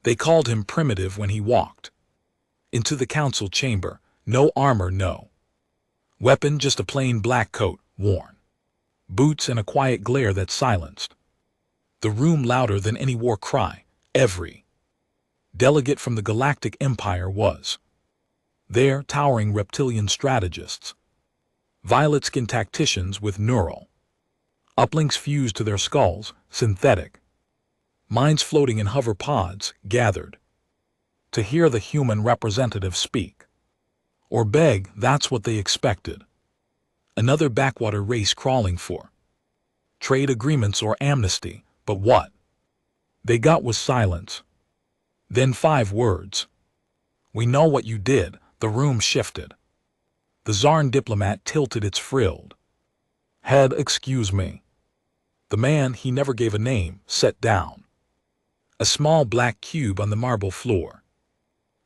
They called him primitive when he walked into the council chamber. No armor, no weapon, just a plain black coat, worn boots, and a quiet glare that silenced the room louder than any war cry. Every delegate from the Galactic Empire was there, towering reptilian strategists, violet-skinned tacticians with neural uplinks fused to their skulls, synthetic minds floating in hover pods, gathered to hear the human representative speak or beg. That's what they expected. Another backwater race crawling for trade agreements or amnesty, but what they got was silence. Then 5 words. "We know what you did." The room shifted. The Zarn diplomat tilted its frilled head. "Excuse me." The man, he never gave a name, sat down. A small black cube on the marble floor.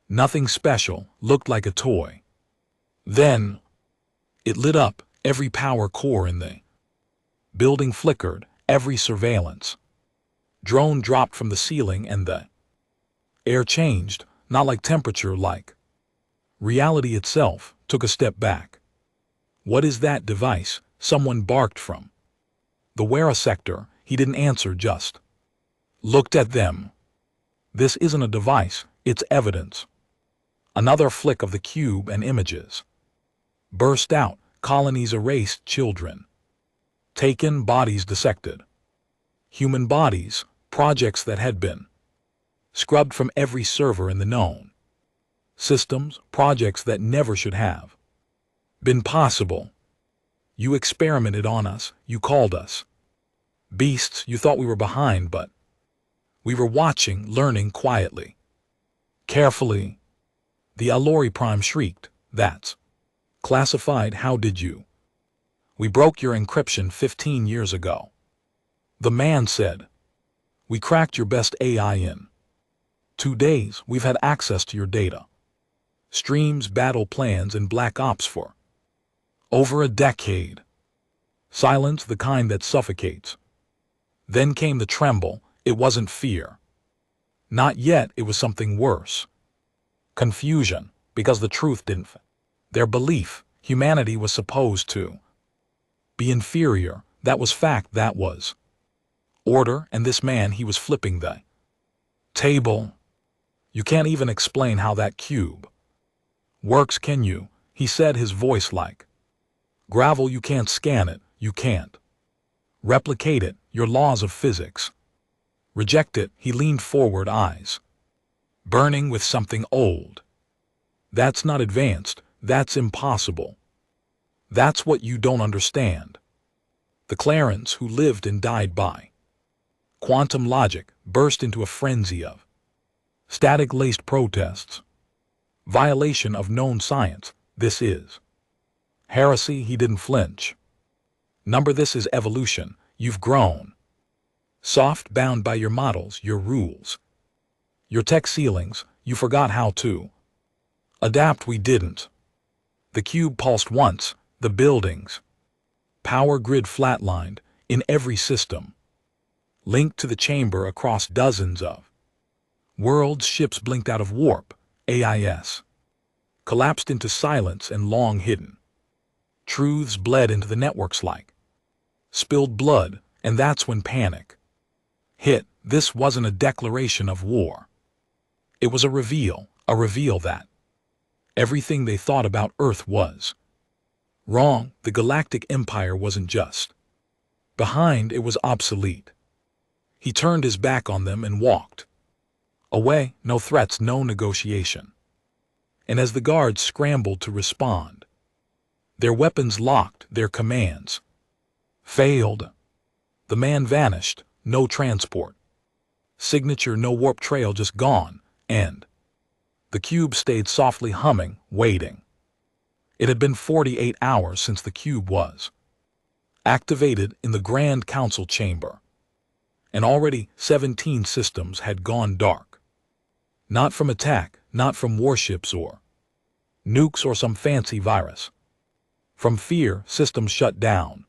Nothing special, looked like a toy. Then it lit up. Every power core in the building flickered. Every surveillance drone dropped from the ceiling, and the air changed, not like temperature, like reality itself took a step back. "What is that device?" someone barked from the Wera sector. He didn't answer, just looked at them. "This isn't a device, it's evidence." Another flick of the cube and images burst out. Colonies erased, children taken, bodies dissected. Human bodies, projects that had been scrubbed from every server in the known systems, projects that never should have been possible. "You experimented on us, you called us beasts, you thought we were behind, but we were watching, learning quietly, carefully." The Alori Prime shrieked. "That's classified. How did you?" "We broke your encryption 15 years ago." The man said. "We cracked your best AI in 2 days. We've had access to your data streams, battle plans, and black ops for over a decade." Silence, the kind that suffocates. Then came the tremble. It wasn't fear. Not yet. It was something worse. Confusion, because the truth didn't fit their belief. Humanity was supposed to be inferior. That was fact. That was order. And this man, he was flipping the table. "You can't even explain how that cube works, can you?" he said, his voice like gravel. "You can't scan it. You can't replicate it. Your laws of physics reject it." He leaned forward, eyes burning with something old. "That's not advanced. That's impossible. That's what you don't understand." The Clarence, who lived and died by quantum logic, burst into a frenzy of static-laced protests. "Violation of known science. This is heresy." He didn't flinch. "Number, this is evolution. You've grown soft, bound by your models, your rules, your tech ceilings. You forgot how to adapt. We didn't." The cube pulsed once. The building's power grid flatlined. In every system linked to the chamber across dozens of worlds, ships blinked out of warp. AIS collapsed into silence, and long hidden truths bled into the networks like spilled blood. And that's when panic hit. This wasn't a declaration of war. It was a reveal that everything they thought about Earth was wrong. The Galactic Empire wasn't just behind, it was obsolete. He turned his back on them and walked away. No threats, no negotiation. And as the guards scrambled to respond, their weapons locked, their commands failed. The man vanished. No transport signature, no warp trail, just gone. And the cube stayed softly humming, waiting. It had been 48 hours since the cube was activated in the Grand Council chamber, and already 17 systems had gone dark. Not from attack, not from warships or nukes or some fancy virus. From fear, systems shut down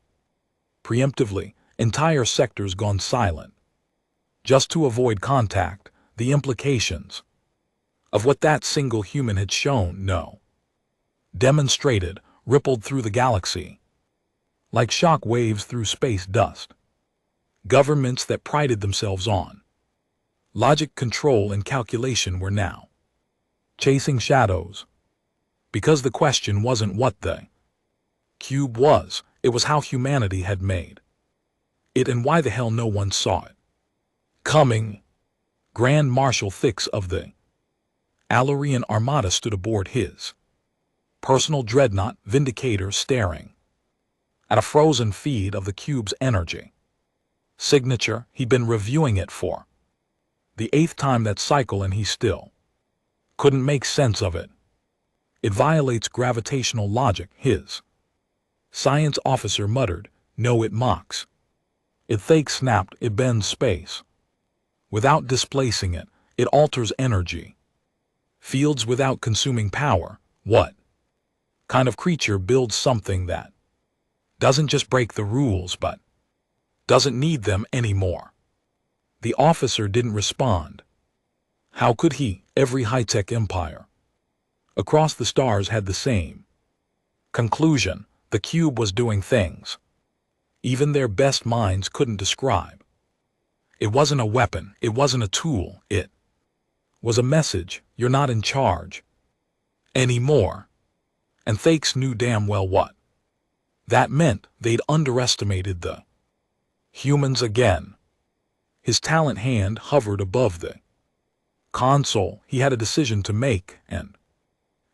preemptively, entire sectors gone silent. Just to avoid contact, The implications of what that single human had shown, no. Demonstrated, rippled through the galaxy, like shock waves through space dust. Governments that prided themselves on logic, control, and calculation were now chasing shadows. Because the question wasn't what the cube was, it was how humanity had made it and why the hell no one saw it coming. Grand Marshal Thix of the Alarian Armada stood aboard his personal dreadnought Vindicator, staring at a frozen feed of the cube's energy signature. He'd been reviewing it for the 8th time that cycle, and he still couldn't make sense of it. It violates gravitational logic, his science officer muttered. No, it mocks it. Thix snapped. It bends space without displacing it. It alters energy fields without consuming power. What kind of creature builds something that doesn't just break the rules but doesn't need them anymore? The officer didn't respond. How could he? Every high-tech empire across the stars had the same conclusion. The cube was doing things even their best minds couldn't describe. It wasn't a weapon, it wasn't a tool, it was a message. You're not in charge anymore. And Thix knew damn well what that meant. They'd underestimated the humans again. His talent hand hovered above the console. He had a decision to make, and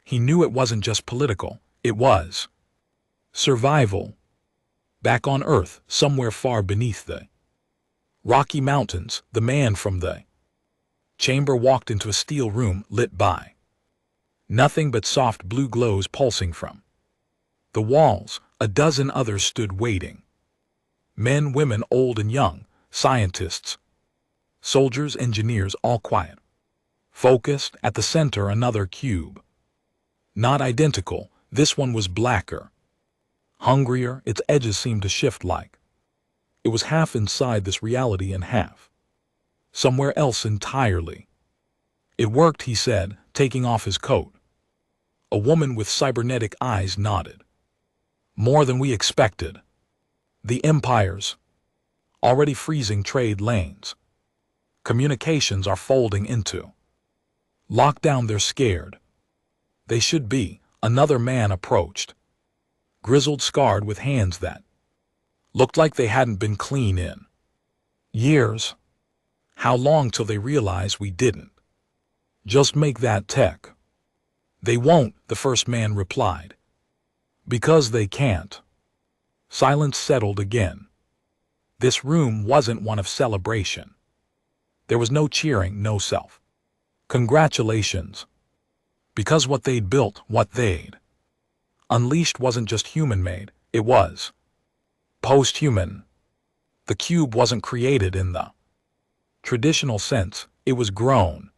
he knew it wasn't just political, it was survival. Back on Earth, somewhere far beneath the Rocky Mountains, the man from the chamber walked into a steel room lit by nothing but soft blue glows pulsing from the walls. A dozen others stood waiting. Men, women, old and young, scientists, soldiers, engineers, all quiet, focused. At the center, another cube. Not identical, this one was blacker, hungrier. Its edges seemed to shift like it was half inside this reality and half somewhere else entirely. It worked, he said, taking off his coat. A woman with cybernetic eyes nodded. More than we expected. The Empire's already freezing trade lanes. Communications are folding into lockdown. They're scared. They should be. Another man approached, grizzled, scarred, with hands that looked like they hadn't been clean in years. How long till they realize we didn't just make that tech? They won't, the first man replied. Because they can't. Silence settled again. This room wasn't one of celebration. There was no cheering, no self-congratulations. Because what they'd built, what they'd unleashed, wasn't just human-made, it was post-human. The cube wasn't created in the traditional sense, it was grown,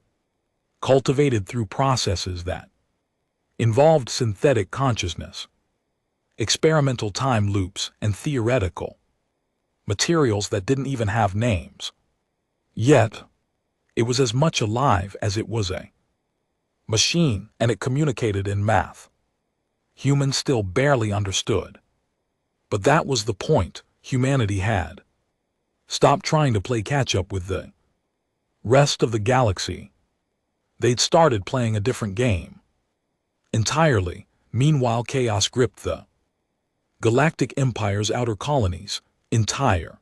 cultivated through processes that involved synthetic consciousness, experimental time loops, and theoretical materials that didn't even have names. Yet, it was as much alive as it was a machine, and it communicated in math humans still barely understood. But that was the point. Humanity had stopped trying to play catch-up with the rest of the galaxy. They'd started playing a different game entirely. Meanwhile, chaos gripped the Galactic Empire's outer colonies. Entire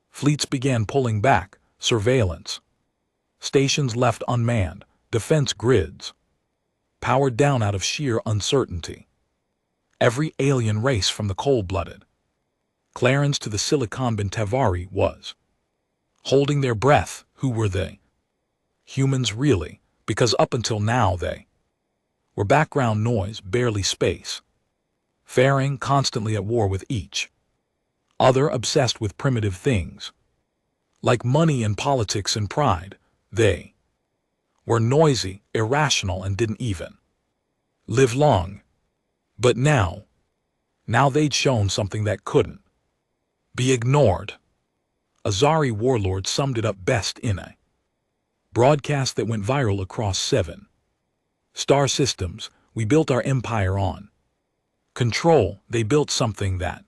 fleets began pulling back, surveillance stations left unmanned, defense grids powered down out of sheer uncertainty. Every alien race, from the cold-blooded Clarence to the Silicon Bentavari, was holding their breath. Who were they? Humans, really, because up until now they were background noise, barely space faring, constantly at war with each other, obsessed with primitive things like money and politics and pride. They were noisy, irrational, and didn't even live long. But now they'd shown something that couldn't be ignored. Azari warlord summed it up best in a Broadcast that went viral across 7 star systems we built our empire on. Control, they built something that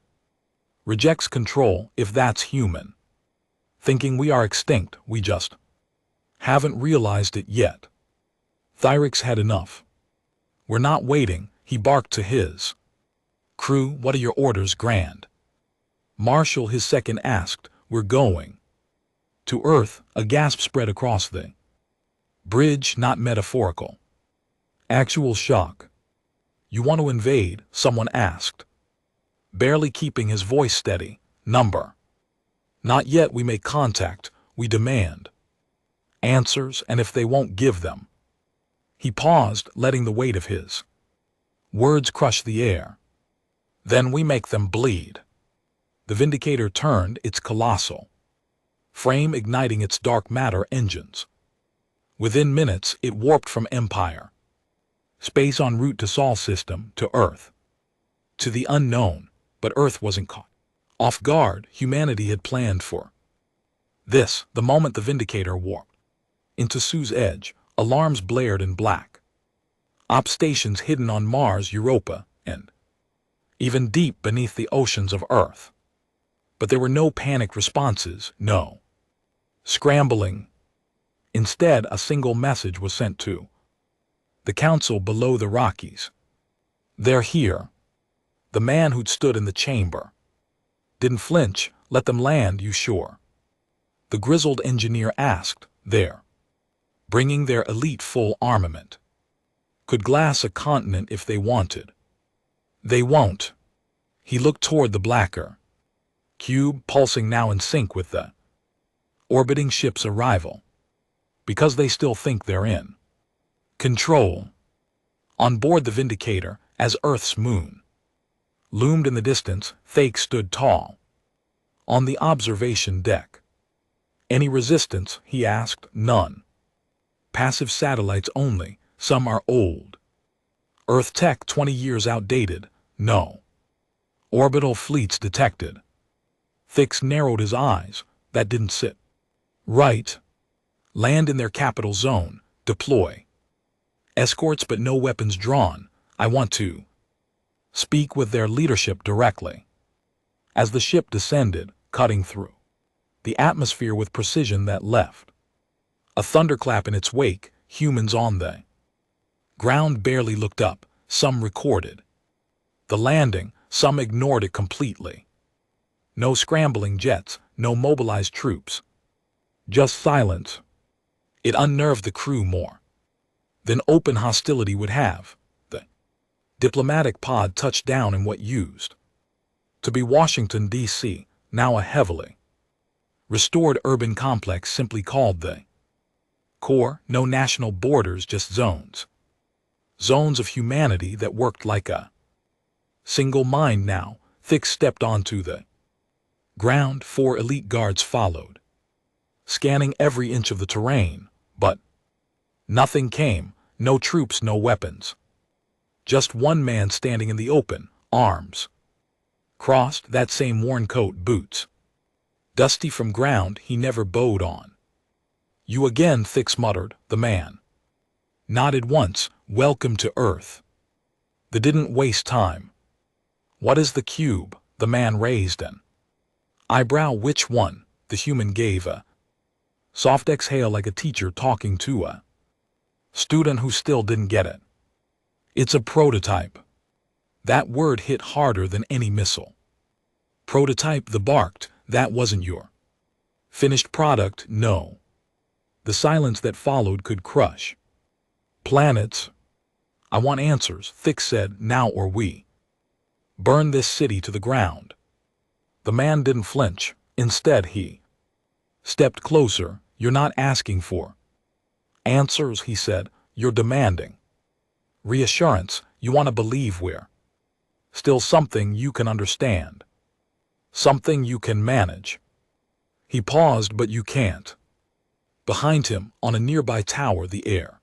rejects control if that's human. Thinking we are extinct, we just haven't realized it yet. Thyrix had enough. We're not waiting, he barked to his crew. What are your orders, Grand Marshal? His second asked. We're going to Earth. A gasp spread across the bridge, not metaphorical. Actual shock. You want to invade? Someone asked, barely keeping his voice steady. Number. Not yet. We make contact. We demand answers, and if they won't give them. He paused, letting the weight of his words crush the air. Then we make them bleed. The Vindicator turned, its colossal frame igniting its dark matter engines. Within minutes, it warped from Empire space en route to Sol system, to Earth, to the unknown. But Earth wasn't caught off guard. Humanity had planned for this. The moment the Vindicator warped into Sue's edge, alarms blared in black op stations hidden on Mars, Europa, and even deep beneath the oceans of Earth. But there were no panicked responses, no scrambling. Instead, a single message was sent to the council below the Rockies. They're here. The man who'd stood in the chamber didn't flinch. Let them land, you sure? The grizzled engineer asked. They're bringing their elite full armament. Could glass a continent if they wanted. They won't. He looked toward the blacker cube, pulsing now in sync with the orbiting ship's arrival. Because they still think they're in control. On board the Vindicator, as Earth's moon loomed in the distance, Thake stood tall on the observation deck. Any resistance? He asked. None. Passive satellites only. Some are old. Earth tech 20 years outdated. No orbital fleets detected. Thix narrowed his eyes. That didn't sit right. Land in their capital zone. Deploy escorts but no weapons drawn. I want to speak with their leadership directly. As the ship descended, cutting through the atmosphere with precision that left a thunderclap in its wake, humans on the ground barely looked up. Some recorded the landing, some ignored it completely. No scrambling jets, no mobilized troops. Just silence. It unnerved the crew more than open hostility would have. The diplomatic pod touched down in what used to be Washington, D.C., now a heavily restored urban complex simply called the core. No national borders, just zones. Zones of humanity that worked like a single mind now. Thix stepped onto the ground. 4 elite guards followed, scanning every inch of the terrain, but nothing came. No troops, no weapons. Just one man standing in the open, arms crossed, that same worn coat, boots dusty from ground he never bowed on. You again, Thix muttered. The man nodded once. Welcome to Earth. They didn't waste time. What is the cube? The man raised an eyebrow. Which one? The human gave a soft exhale like a teacher talking to a student who still didn't get it. It's a prototype. That word hit harder than any missile. Prototype, the barked. That wasn't your finished product, no. The silence that followed could crush planets. I want answers, Thix said, now or we burn this city to the ground. The man didn't flinch. Instead, he stepped closer. You're not asking for answers, he said. You're demanding reassurance. You want to believe we're still something you can understand, something you can manage. He paused. But you can't. Behind him, on a nearby tower, the air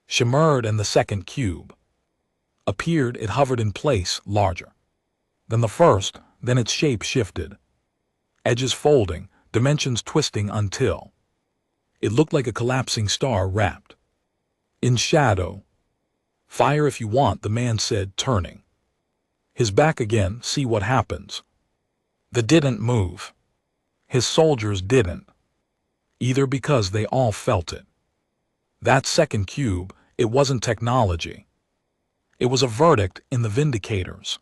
shimmered and the second cube appeared. It hovered in place, larger than the first. Then its shape shifted, edges folding, dimensions twisting until It looked like a collapsing star wrapped in shadow. "Fire if you want," the man said, turning his back again. "See what happens." They didn't move. His soldiers didn't either, because they all felt it. That second cube, it wasn't technology. It was a verdict in the Vindicators.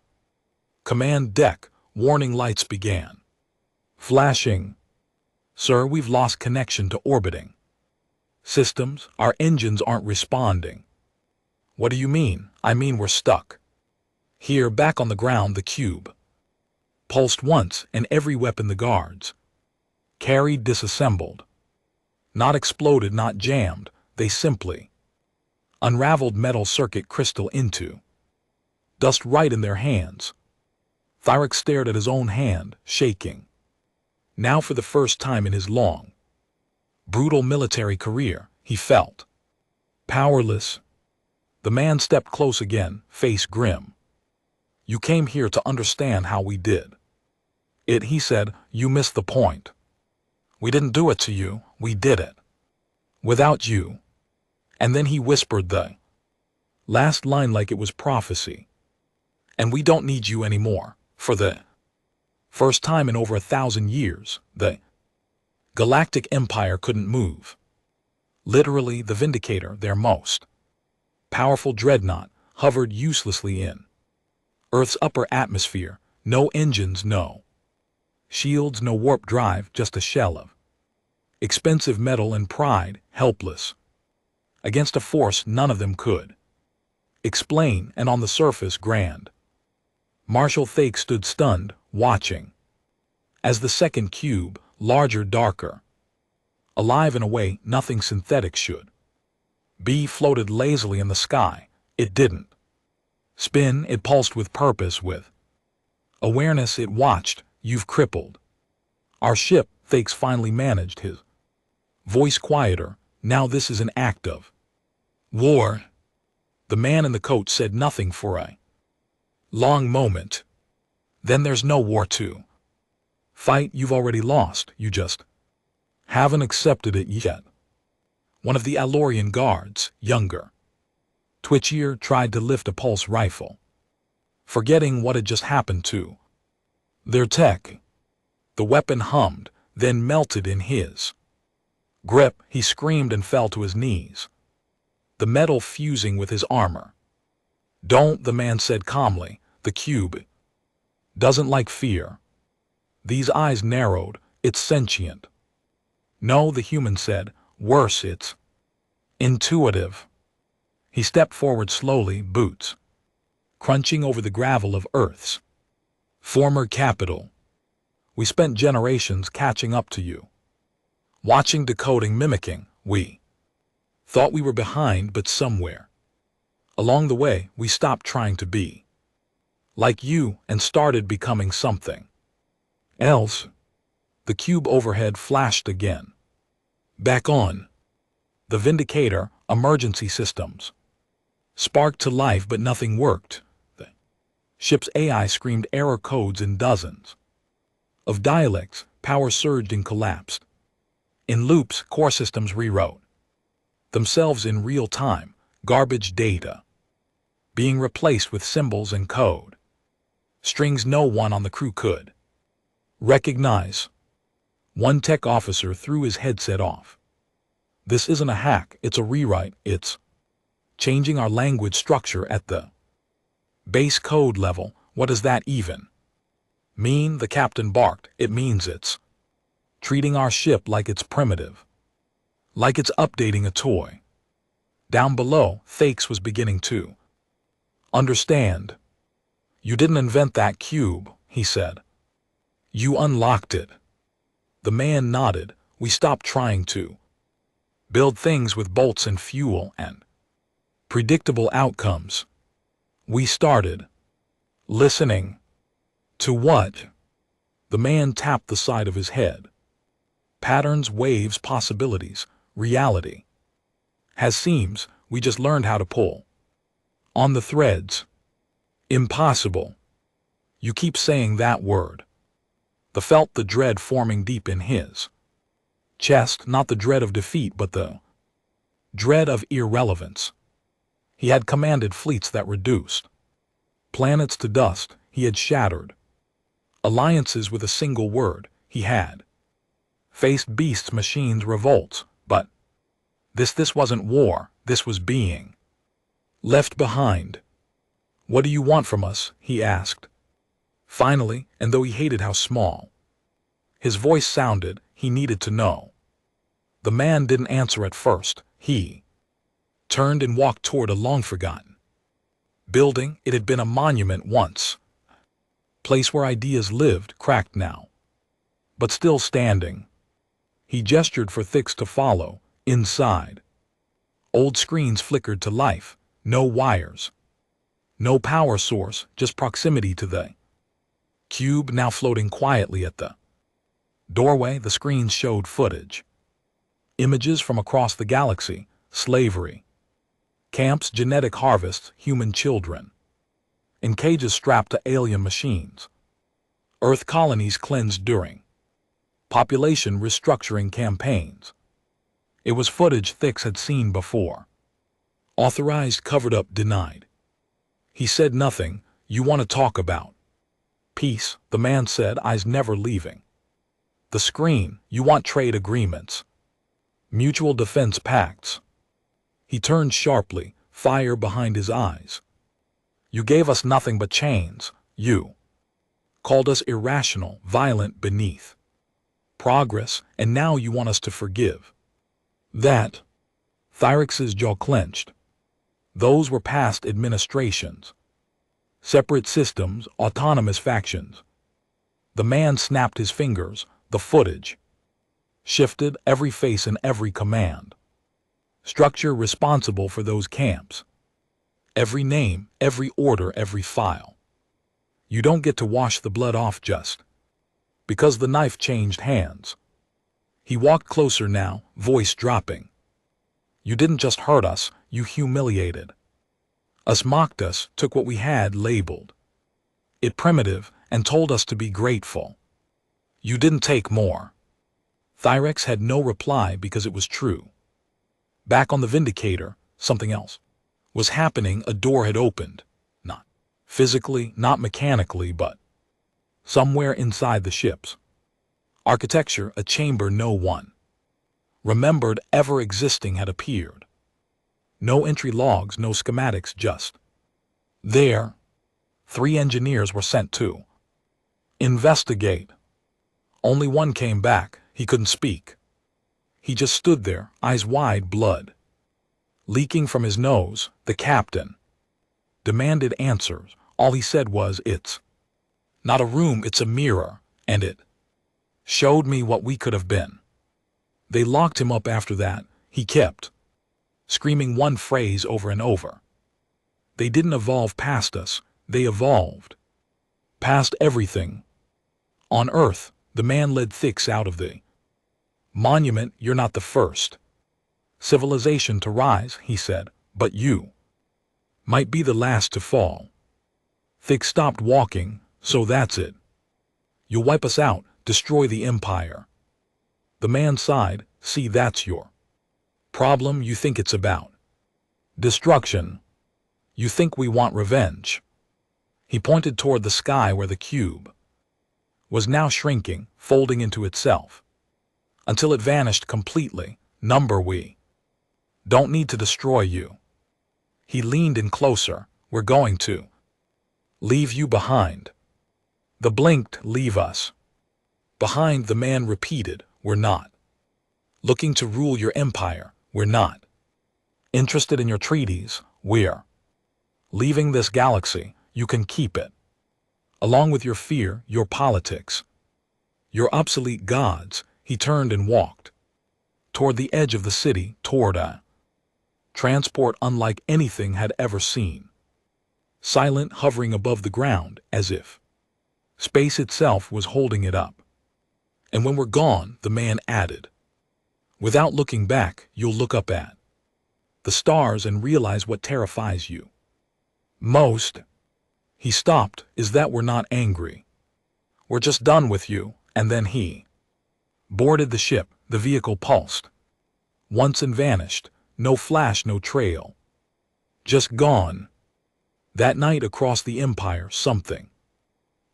Command deck, warning lights began flashing. "Sir, we've lost connection to orbiting systems. Our engines aren't responding." "What do you mean?" "I mean we're stuck here." Back on the ground, the cube pulsed once, and every weapon the guards carried disassembled. Not exploded, not jammed. They simply unraveled, metal circuit crystal into dust right in their hands. Thyric stared at his own hand, shaking. Now, for the first time in his long, brutal military career, he felt powerless. The man stepped close again, face grim. "You came here to understand how we did it," he said. "You missed the point. We didn't do it to you, we did it without you." And then he whispered the last line like it was prophecy. "And we don't need you anymore." For the first time in over 1,000 years, the Galactic Empire couldn't move. Literally, the Vindicator, their most powerful dreadnought, hovered uselessly in Earth's upper atmosphere. No engines, no shields, no warp drive, just a shell of expensive metal and pride, helpless against a force none of them could explain. And on the surface, Grand Marshal Thake stood stunned, watching as the second cube, larger, darker, alive in a way nothing synthetic should be, floated lazily in the sky. It didn't spin, it pulsed with purpose, with awareness. It watched. "You've crippled our ship," Thakes finally managed, his voice quieter. "Now this is an act of war." The man in the coat said nothing for a long moment. "Then there's no war to fight. You've already lost. You just haven't accepted it yet." One of the Alorian guards, younger, twitchier, tried to lift a pulse rifle, forgetting what had just happened to their tech. The weapon hummed, then melted in his grip. He screamed and fell to his knees, the metal fusing with his armor. "Don't," the man said calmly. "The cube doesn't like fear." These eyes narrowed. "It's sentient." "No," the human said. "Worse, it's intuitive." He stepped forward slowly, boots crunching over the gravel of Earth's former capital. "We spent generations catching up to you, watching, decoding, mimicking. We thought we were behind, but somewhere along the way, we stopped trying to be like you and started becoming something else." The cube overhead flashed again. Back on. The Vindicator, emergency systems sparked to life, but nothing worked. The ship's AI screamed error codes in dozens of dialects. Power surged and collapsed in loops. Core systems rewrote themselves in real time. Garbage data being replaced with symbols and code strings no one on the crew could recognize. One tech officer threw his headset off. "This isn't a hack, it's a rewrite. It's changing our language structure at the base code level." "What does that even mean?" the captain barked. "It means it's treating our ship like it's primitive, like it's updating a toy." Down below, Thakes was beginning to understand. "You didn't invent that cube," he said. "You unlocked it." The man nodded. "We stopped trying to build things with bolts and fuel and predictable outcomes. We started listening." "To what?" The man tapped the side of his head. "Patterns, waves, possibilities. Reality has seams. We just learned how to pull on the threads." "Impossible." "You keep saying that word." The felt the dread forming deep in his Chest, not the dread of defeat, but the dread of irrelevance. He had commanded fleets that reduced planets to dust. He had shattered alliances with a single word. He had faced beasts, machines, revolts, but this wasn't war. This was being left behind. "What do you want from us?" he asked. Finally, and though he hated how small his voice sounded, he needed to know. The man didn't answer at first. He turned and walked toward a long-forgotten building. It had been a monument once, place where ideas lived, cracked now, but still standing. He gestured for Thix to follow. Inside, old screens flickered to life. No wires, no power source, just proximity to the cube now floating quietly at the doorway. The screens showed footage, images from across the galaxy, slavery camps, genetic harvests, human children in cages strapped to alien machines, Earth colonies cleansed during population restructuring campaigns. It was footage Thix had seen before. Authorized, covered up, denied. He said nothing. "You want to talk about peace?" the man said, eyes never leaving the screen. "You want trade agreements, mutual defense pacts?" He turned sharply, fire behind his eyes. "You gave us nothing but chains. You called us irrational, violent, beneath progress, and now you want us to forgive that?" Thyrix's jaw clenched. Those were past administrations, separate systems, autonomous factions. The man snapped his fingers. The footage shifted, every face and every command structure responsible for those camps, every name, every order, every file. You don't get to wash the blood off just because the knife changed hands. He walked closer now, voice dropping. "You didn't just hurt us, you humiliated us, mocked us, took what we had, labeled it primitive, and told us to be grateful. You didn't take more." Thyrix had no reply because it was true. Back on the Vindicator, something else was happening. A door had opened. Not physically, not mechanically, but somewhere inside the ship's architecture, a chamber no one remembered ever existing had appeared. No entry logs, no schematics, just there. 3 engineers were sent to investigate. Only one came back. He couldn't speak. He just stood there, eyes wide, blood leaking from his nose. The captain demanded answers. All he said was, "It's not a room, it's a mirror, and it showed me what we could have been." They locked him up after that. He kept screaming one phrase over and over. "They didn't evolve past us, they evolved past everything on Earth." The man led Thix out of the monument. "You're not the first civilization to rise," he said, "but you might be the last to fall." Thix stopped walking. "So that's it. You'll wipe us out, destroy the Empire." The man sighed. "See, that's your problem. You think it's about destruction. You think we want revenge." He pointed toward the sky where the cube was now shrinking, folding into itself, until it vanished completely. "Number, we don't need to destroy you." He leaned in closer. "We're going to leave you behind." The blinked. "Leave us behind," the man repeated. "We're not looking to rule your empire. We're not interested in your treaties. We're leaving this galaxy. You can keep it, along with your fear, your politics, your obsolete gods." He turned and walked toward the edge of the city, toward a transport unlike anything had ever seen, silent, hovering above the ground, as if space itself was holding it up. "And when we're gone," the man added, without looking back, "you'll look up at the stars and realize what terrifies you most." He stopped. "Is that we're not angry. We're just done with you." And then he boarded the ship. The vehicle pulsed. Once and vanished. No flash, no trail. Just gone. That night across the Empire, something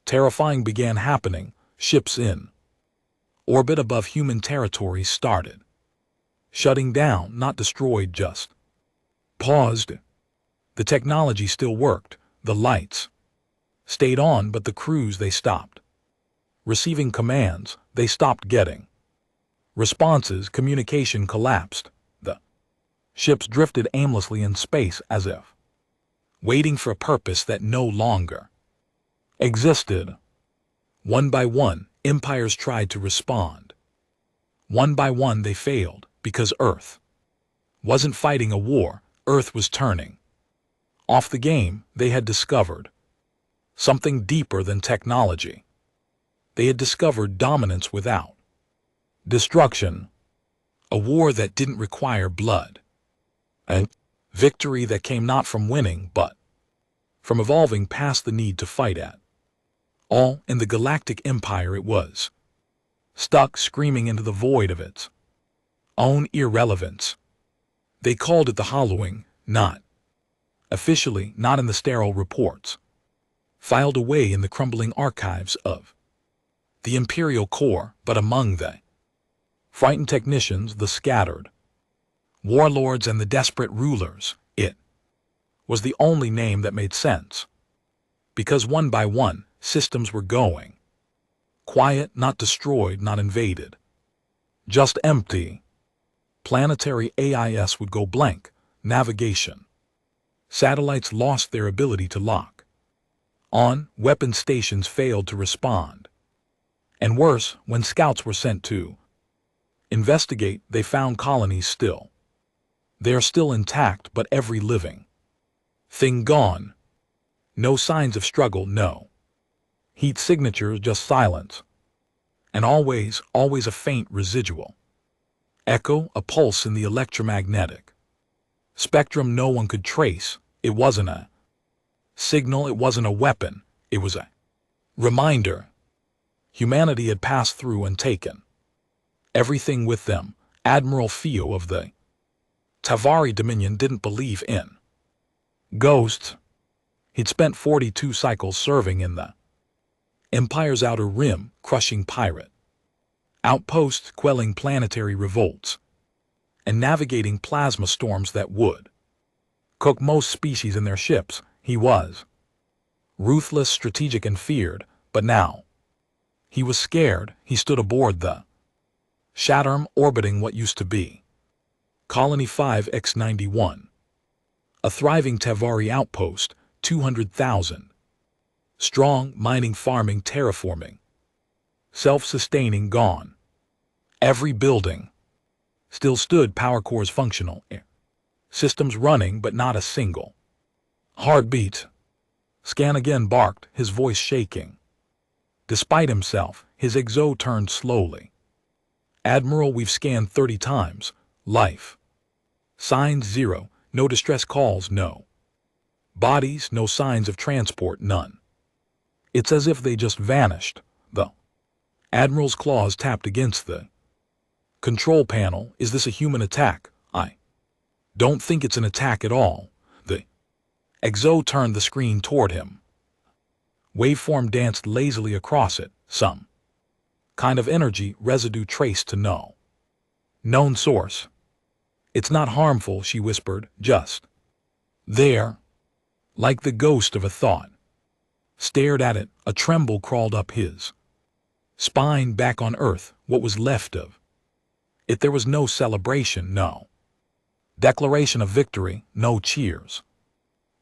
terrifying began happening. Ships in orbit above human territory started shutting down, not destroyed, just paused. The technology still worked. The lights stayed on, but the crews, they stopped receiving commands. They stopped getting responses. Communication collapsed. The ships drifted aimlessly in space as if waiting for a purpose that no longer existed. One by one, empires tried to respond. One by one, they failed because Earth wasn't fighting a war. Earth was turning off the game. They had discovered something deeper than technology. They had discovered dominance without destruction. A war that didn't require blood. A victory that came not from winning, but from evolving past the need to fight at all. In the Galactic Empire it was stuck, screaming into the void of its own irrelevance. They called it the Hollowing, not officially, not in the sterile reports filed away in the crumbling archives of the Imperial Core, but among the frightened technicians, the scattered warlords, and the desperate rulers. It was the only name that made sense, because one by one, systems were going quiet, not destroyed, not invaded, just empty. Planetary AIS would go blank. Navigation satellites lost their ability to lock on. Weapon stations failed to respond. And worse, when scouts were sent to investigate, they found colonies still. They are still intact, but every living thing gone. No signs of struggle, no heat signatures, just silence. And always, always a faint residual echo, a pulse in the electromagnetic spectrum no one could trace. It wasn't a signal, it wasn't a weapon, it was a reminder. Humanity had passed through and taken everything with them. Admiral Fio of the Tavari Dominion didn't believe in ghosts. He'd spent 42 cycles serving in the Empire's outer rim, crushing pirate outposts, quelling planetary revolts, and navigating plasma storms that would cook most species in their ships. He was ruthless, strategic, and feared, but now he was scared. He stood aboard the Shatterm, orbiting what used to be Colony 5X91, a thriving Tavari outpost, 200,000 strong, mining, farming, terraforming, self-sustaining, gone. Every building still stood, power cores functional, systems running, but not a single heartbeat. Scan again, barked, his voice shaking. Despite himself, his exo turned slowly. Admiral, we've scanned 30 times. Life signs 0, no distress calls, no bodies, no signs of transport, none. It's as if they just vanished. The Admiral's claws tapped against the control panel. Is this a human attack? I don't think it's an attack at all. The exo turned the screen toward him. Waveform danced lazily across it, some kind of energy residue traced to no known source. It's not harmful, she whispered, just there. Like the ghost of a thought. Stared at it, a tremble crawled up his spine. Back on Earth, what was left of it, there was no celebration, no declaration of victory, no cheers.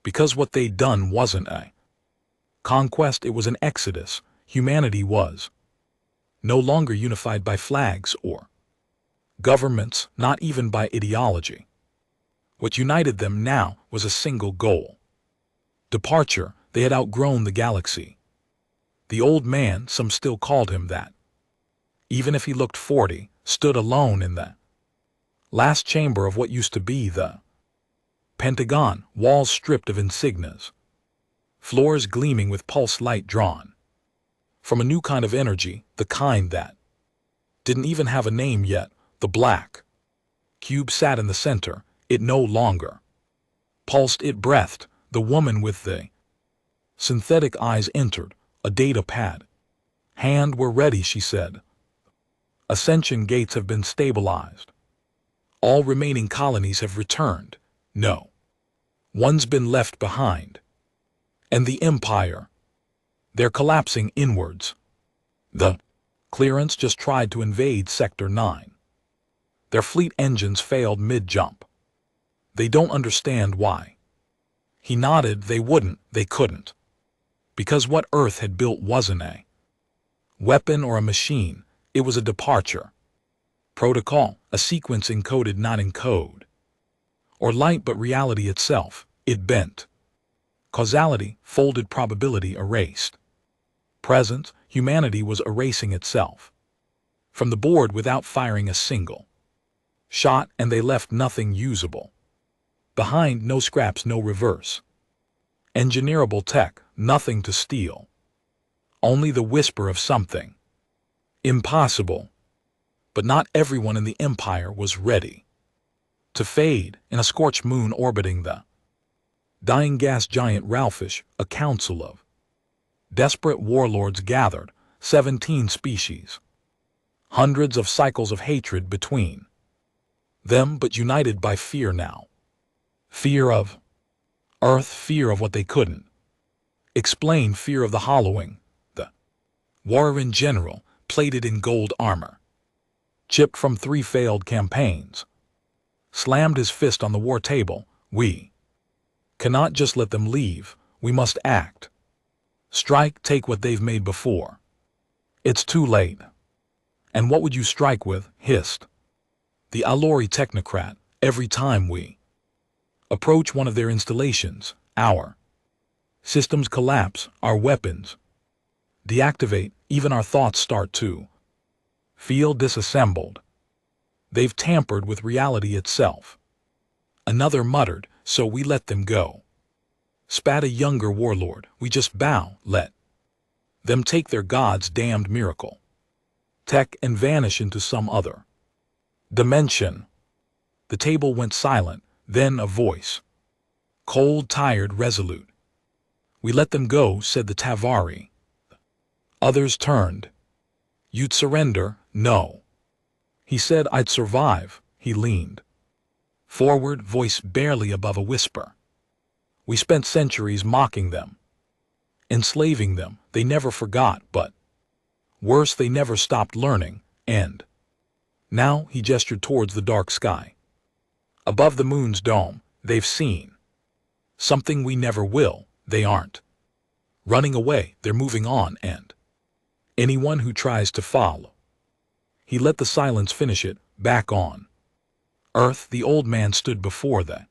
Because what they'd done wasn't a conquest, it was an exodus. Humanity was no longer unified by flags or governments, not even by ideology. What united them now was a single goal. Departure. They had outgrown the galaxy. The old man, some still called him that, even if he looked 40, stood alone in the last chamber of what used to be the Pentagon, walls stripped of insignias, floors gleaming with pulse light drawn from a new kind of energy, the kind that didn't even have a name yet, The black cube sat in the center. It no longer pulsed, it breathed. The woman with the synthetic eyes entered, a data pad. "Hand, we're ready," she said. "Ascension gates have been stabilized. All remaining colonies have returned. No one's been left behind. And the Empire, they're collapsing inwards. The clearance just tried to invade Sector 9. Their fleet engines failed mid-jump. They don't understand why." He nodded. They wouldn't, they couldn't. Because what Earth had built wasn't a weapon or a machine, it was a departure protocol, a sequence encoded not in code or light but reality itself. It bent. Causality, folded, probability erased. Present, humanity was erasing itself from the board without firing a single shot, and they left nothing usable behind. No scraps, no reverse engineerable tech, nothing to steal. Only the whisper of something impossible. But not everyone in the Empire was ready to fade. In a scorched moon orbiting the dying gas giant Ralphish, a council of desperate warlords gathered, 17 species, hundreds of cycles of hatred between them, but united by fear now. Fear of Earth, fear of what they couldn't explain, fear of the hollowing, the war in general, plated in gold armor, chipped from 3 failed campaigns. Slammed his fist on the war table. "We cannot just let them leave. We must act. Strike, take what they've made before. It's too late." "And what would you strike with?" hissed the Alori technocrat. "Every time we approach one of their installations, our systems collapse, our weapons deactivate, even our thoughts start to feel disassembled. They've tampered with reality itself." Another muttered, "So we let them go." Spat a younger warlord. "We just bow, let them take their God's damned miracle tech and vanish into some other dimension." The table went silent. Then a voice, cold, tired, resolute. "We let them go," said the Tavari. Others turned. "You'd surrender?" "No." He said, "I'd survive." He leaned forward, voice barely above a whisper. "We spent centuries mocking them, enslaving them. They never forgot, but worse, they never stopped learning. And now," he gestured towards the dark sky above the moon's dome, "they've seen something we never will. They aren't running away, they're moving on, and anyone who tries to follow." He let the silence finish it. "Back on Earth." The old man stood before the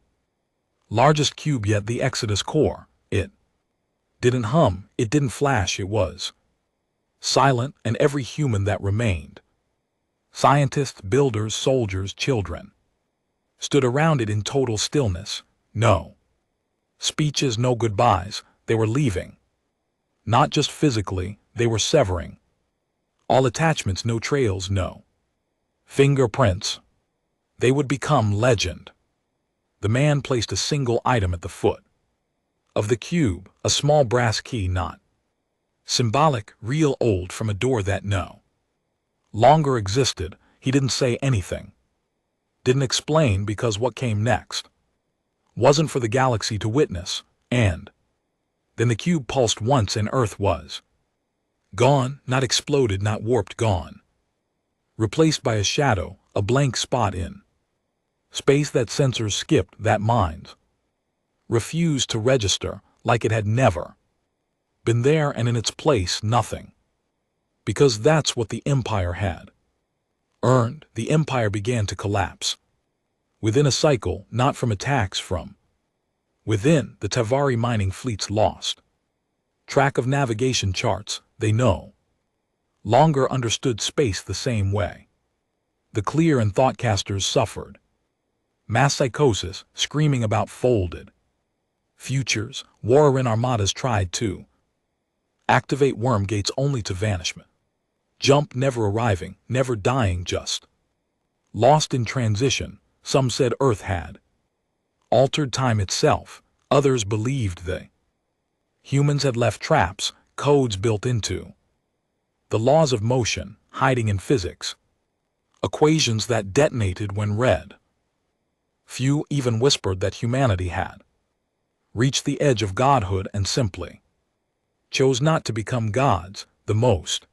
largest cube yet, the Exodus core. It didn't hum, it didn't flash, it was silent, and every human that remained, scientists, builders, soldiers, children, stood around it in total stillness. No speeches, no goodbyes. They were leaving. Not just physically, they were severing all attachments, no trails, no fingerprints. They would become legend. The man placed a single item at the foot of the cube, a small brass key, not symbolic, real, old, from a door that no longer existed. He didn't say anything, didn't explain, because what came next wasn't for the galaxy to witness. And then the cube pulsed once, and Earth was gone, not exploded, not warped, gone, replaced by a shadow, a blank spot in space that sensors skipped, that minds refused to register, like it had never been there, and in its place nothing. Because that's what the Empire had earned. The Empire began to collapse within a cycle, not from attacks from within. The Tavari mining fleets lost track of navigation charts. They no longer understood space the same way. The clear and thoughtcasters suffered mass psychosis, screaming about folded futures. Warren armadas tried to activate worm gates, only to vanishment. Jump, never arriving, never dying, just Lost in transition, some said Earth had altered time itself, others believed they humans had left traps, codes built into the laws of motion, hiding in physics, equations that detonated when read. Few even whispered that humanity had reached the edge of godhood and simply chose not to become gods. The most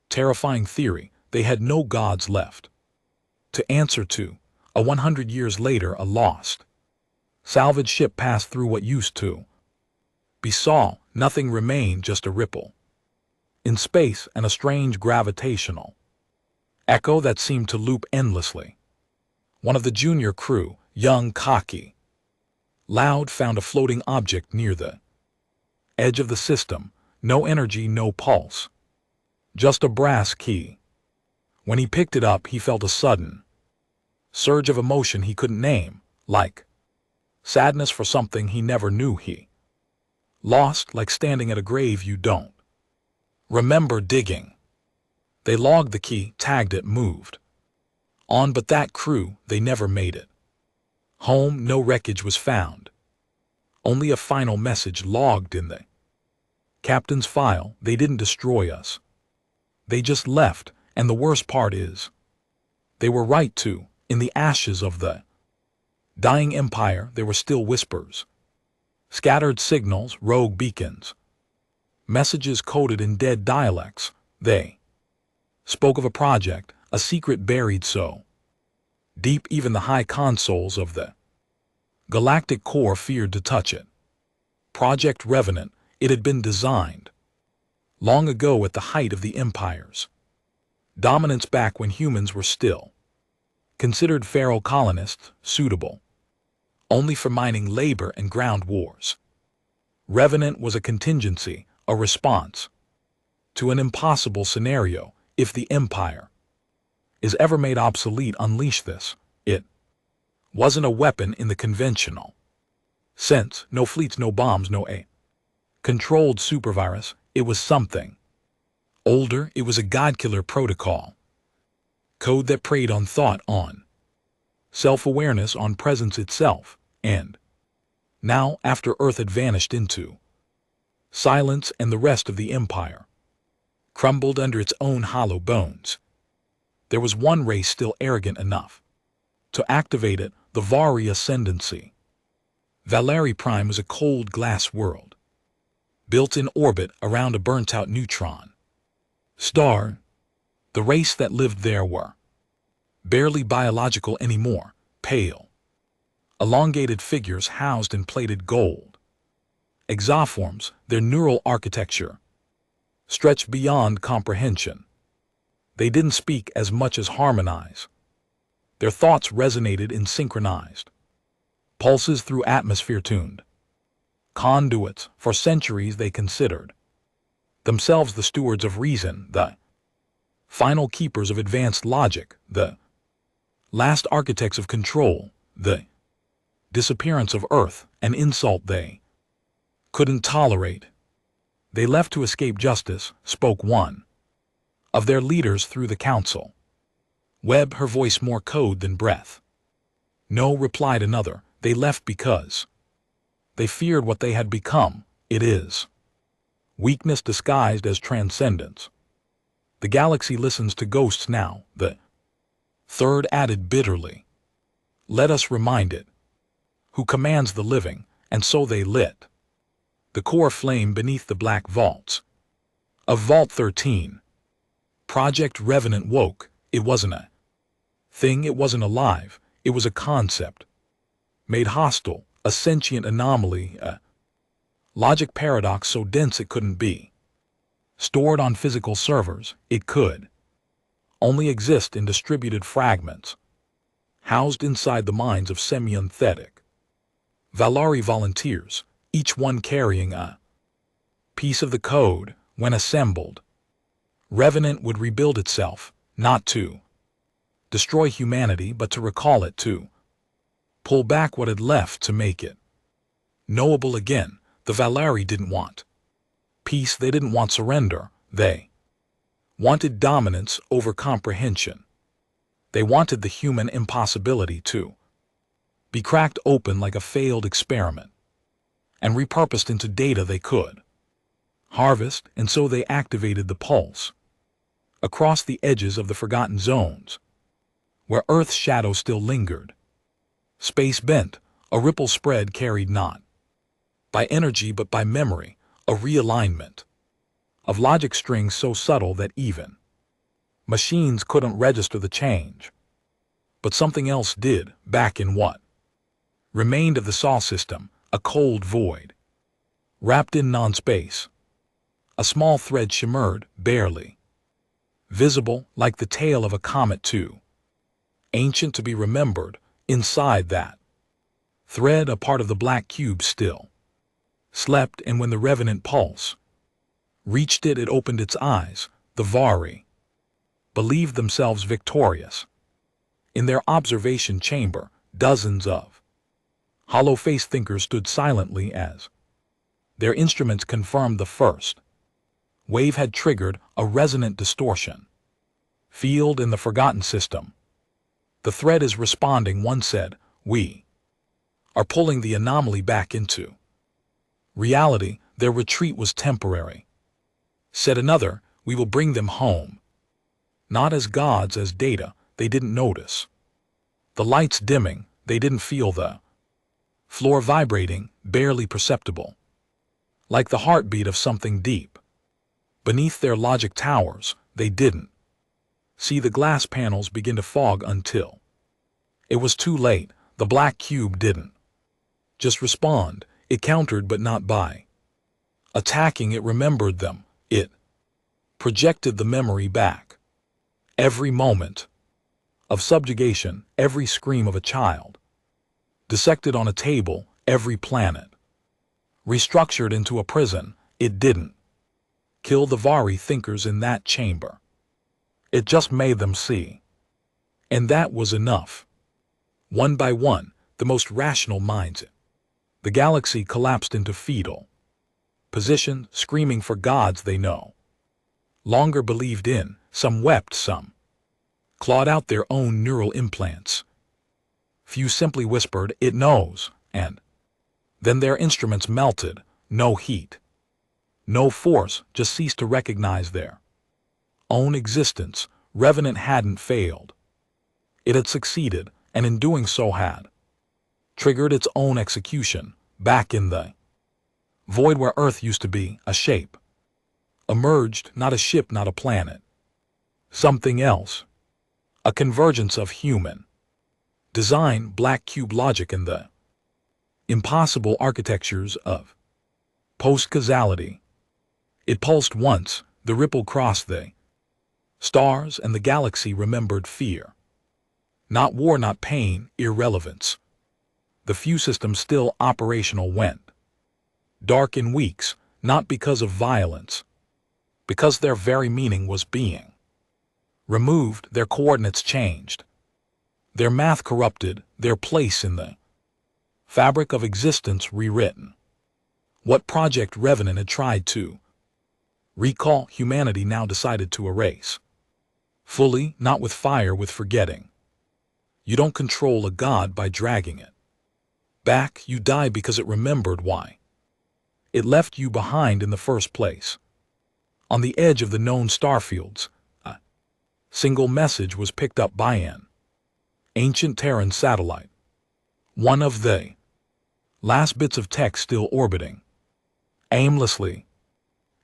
terrifying theory, they had no gods left to answer to. 100 years later, a lost salvage ship passed through what used to be saw. Nothing remained, just a ripple in space and a strange gravitational echo that seemed to loop endlessly. One of the junior crew, young, cocky, loud, found a floating object near the edge of the system. No energy, no pulse, just a brass key. When he picked it up, he felt a sudden surge of emotion he couldn't name, like sadness for something he never knew he lost, like standing at a grave you don't remember digging. They logged the key, tagged it, moved on, but that crew, they never made it home. No wreckage was found, only a final message logged in the captain's file. They didn't destroy us, they just left, and the worst part is, they were right to. In the ashes of the dying empire, there were still whispers, scattered signals, rogue beacons, messages coded in dead dialects. They spoke of a project, a secret buried so deep even the high consoles of the Galactic core feared to touch it. Project Revenant, it had been designed long ago at the height of the empire's dominance, back when humans were still considered feral colonists, suitable only for mining labor and ground wars. Revenant was a contingency, a response to an impossible scenario. If the empire is ever made obsolete, unleash this. It wasn't a weapon in the conventional sense, no fleets, no bombs, no controlled supervirus. It was something older. It was a god-killer protocol code that preyed on thought, on self-awareness, on presence itself. And now, after Earth had vanished into silence and the rest of the empire crumbled under its own hollow bones, there was one race still arrogant enough to activate it, the Vari ascendancy. Valeri Prime was a cold glass world built in orbit around a burnt-out neutron star. The race that lived there were barely biological anymore, pale, elongated figures housed in plated gold exoforms. Their neural architecture stretched beyond comprehension. They didn't speak as much as harmonize. Their thoughts resonated in synchronized pulses through atmosphere tuned conduits. For centuries they considered themselves the stewards of reason, the final keepers of advanced logic, the last architects of control. The disappearance of Earth, an insult they couldn't tolerate. They left to escape justice, spoke one of their leaders through the council. Webb, her voice more code than breath. No, replied another. They left because they feared what they had become. It is weakness disguised as transcendence. The galaxy listens to ghosts now, the third added bitterly. Let us remind it who commands the living, and so they lit the core flame beneath the black vaults of Vault 13. Project Revenant woke. It wasn't a thing, it wasn't alive, it was a concept made hostile, a sentient anomaly, a logic paradox so dense it couldn't be stored on physical servers. It could only exist in distributed fragments housed inside the minds of semi-synthetic Valari volunteers, each one carrying a piece of the code. When assembled, Revenant would rebuild itself, not to destroy humanity, but to recall it, to pull back what had left, to make it knowable again. The Valari didn't want peace, they didn't want surrender, they wanted dominance over comprehension. They wanted the human impossibility to be cracked open like a failed experiment and repurposed into data they could harvest, and so they activated the pulse across the edges of the forgotten zones, where Earth's shadow still lingered. Space bent, a ripple spread carried not by energy but by memory, a realignment of logic strings so subtle that even machines couldn't register the change. But something else did, back in what remained of the Sol system, a cold void, wrapped in non-space. A small thread shimmered, barely visible, like the tail of a comet too ancient to be remembered. Inside that thread, a part of the black cube still slept, and when the revenant pulse reached it, it opened its eyes. The Vari believed themselves victorious. In their observation chamber, dozens of hollow-faced thinkers stood silently as their instruments confirmed the first wave had triggered a resonant distortion field in the forgotten system. The thread is responding, one said. We are pulling the anomaly back into reality. Their retreat was temporary, said another. We will bring them home. Not as gods, as data. They didn't notice the lights dimming. They didn't feel the floor vibrating, barely perceptible, like the heartbeat of something deep beneath their logic towers. They didn't see the glass panels begin to fog until it was too late. The black cube didn't just respond. It countered, but not by attacking. It remembered them. It projected the memory back. Every moment of subjugation, every scream of a child dissected on a table, every planet restructured into a prison. It didn't kill the Vari thinkers in that chamber. It just made them see. And that was enough. One by one, the most rational minds, the galaxy collapsed into fetal position, screaming for gods they no longer believed in. Some wept, some clawed out their own neural implants. Few simply whispered, "It knows," and then their instruments melted. No heat, no force, just ceased to recognize their own existence. Revenant hadn't failed. It had succeeded, and in doing so had triggered its own execution. Back in the void where Earth used to be, a shape emerged, not a ship, not a planet. Something else. A convergence of human design, black cube logic, and the impossible architectures of post-causality. It pulsed once, the ripple crossed the stars, and the galaxy remembered fear. Not war, not pain, irrelevance. The few systems still operational went dark in weeks, not because of violence, because their very meaning was being removed. Their coordinates changed, their math corrupted, their place in the fabric of existence rewritten. What Project Revenant had tried to recall, humanity now decided to erase. Fully, not with fire, with forgetting. You don't control a god by dragging it back. You die because it remembered why it left you behind in the first place. On the edge of the known starfields, a single message was picked up by an ancient Terran satellite. One of the last bits of tech still orbiting aimlessly.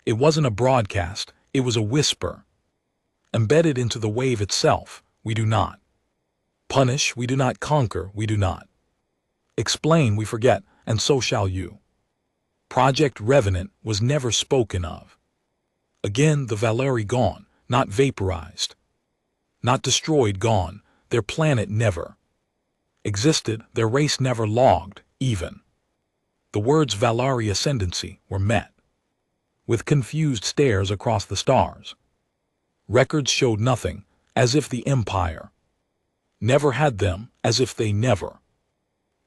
It wasn't a broadcast, it was a whisper, embedded into the wave itself. We do not punish, we do not conquer, we do not explain, we forget, and so shall you. Project Revenant was never spoken of again. The Valeri gone, not vaporized, not destroyed, gone. Their planet never existed, their race never logged. Even the words Valari ascendancy were met with confused stares across the stars. Records showed nothing, as if the Empire never had them, as if they never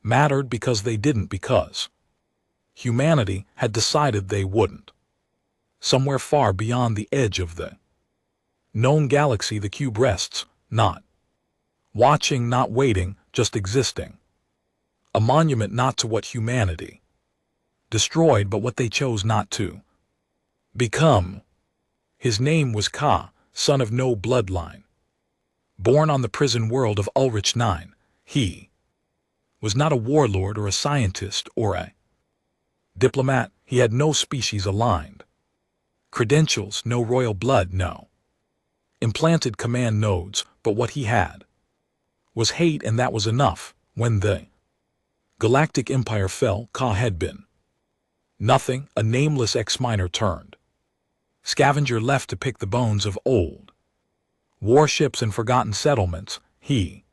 mattered, because they didn't, because humanity had decided they wouldn't. Somewhere far beyond the edge of the known galaxy, the cube rests, not Watching, not waiting, just existing. A monument not to what humanity destroyed, but what they chose not to become. His name was Ka, son of no bloodline. Born on the prison world of Ulrich 9, he was not a warlord or a scientist or a diplomat. He had no species-aligned credentials, no royal blood, no implanted command nodes, but what he had was hate, and that was enough. When the Galactic Empire fell, Ka had been nothing, a nameless ex-miner turned scavenger left to pick the bones of old warships and forgotten settlements. He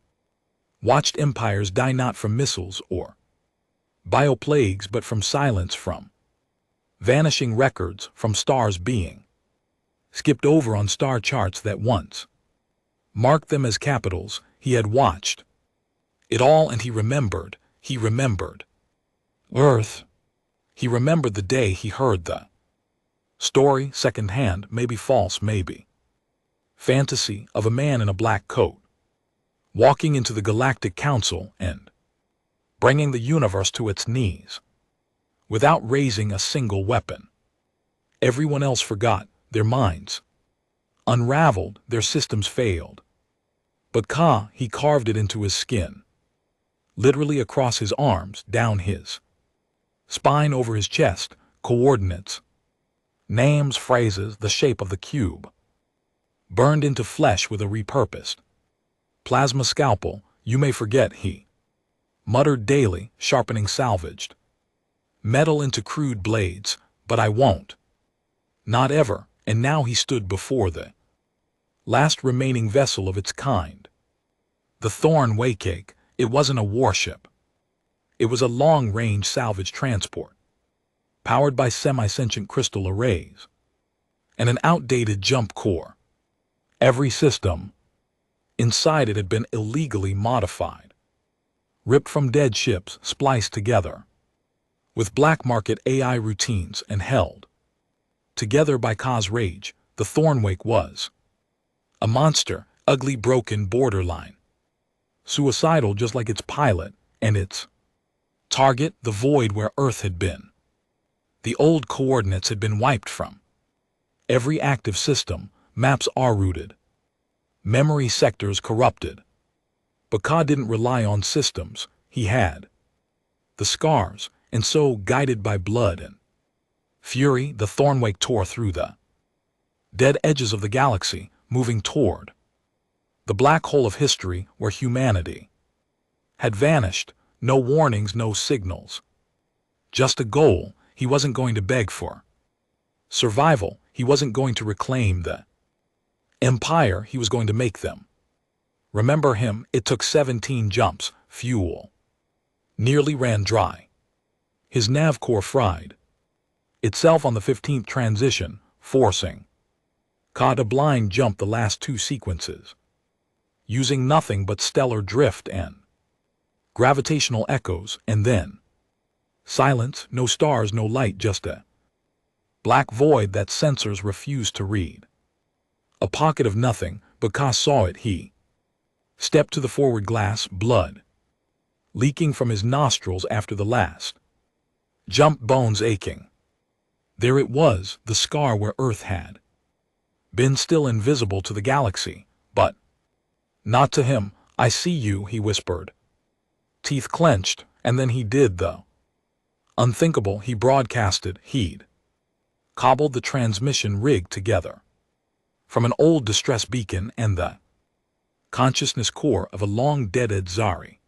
watched empires die not from missiles or bioplagues, but from silence, from vanishing records, from stars being skipped over on star charts that once marked them as capitals. He had watched it all, and he remembered. He remembered Earth. He remembered the day he heard the story, secondhand, maybe false, maybe fantasy, of a man in a black coat walking into the Galactic Council and bringing the universe to its knees without raising a single weapon. Everyone else forgot, their minds unraveled, their systems failed. But Ka, he carved it into his skin, literally across his arms, down his spine, over his chest, coordinates, names, phrases, the shape of the cube, burned into flesh with a repurposed plasma scalpel. You may forget, he muttered daily, sharpening salvaged metal into crude blades, but I won't. Not ever. And now he stood before the last remaining vessel of its kind. The Thorn Waycake. It wasn't a warship. It was a long-range salvage transport, powered by semi-sentient crystal arrays and an outdated jump core. Every system inside it had been illegally modified, ripped from dead ships, spliced together with black market AI routines, and held together by Ka's rage. The Thornwake was a monster, ugly, broken, borderline suicidal, just like its pilot and its target, the void where Earth had been. The old coordinates had been wiped from every active system, maps are rooted, memory sectors corrupted. But Ka didn't rely on systems. He had the scars, and so, guided by blood and fury, the Thornwake tore through the dead edges of the galaxy, moving toward the black hole of history where humanity had vanished. No warnings, no signals. Just a goal. He wasn't going to beg for survival. He wasn't going to reclaim the empire. He was going to make them remember him. It took 17 jumps. Fuel nearly ran dry. His nav core fried itself on the 15th transition, forcing Ka to blind jump the last 2 sequences, using nothing but stellar drift and gravitational echoes, and then silence. No stars, no light, just a black void that sensors refused to read. A pocket of nothing, but Ka saw it. He stepped to the forward glass, blood leaking from his nostrils after the last jump, bones aching. There it was, the scar where Earth had been, still invisible to the galaxy, but not to him. I see you, he whispered, teeth clenched, and then he did the unthinkable. He broadcasted. He'd cobbled the transmission rig together from an old distress beacon and the consciousness core of a long-dead Edzari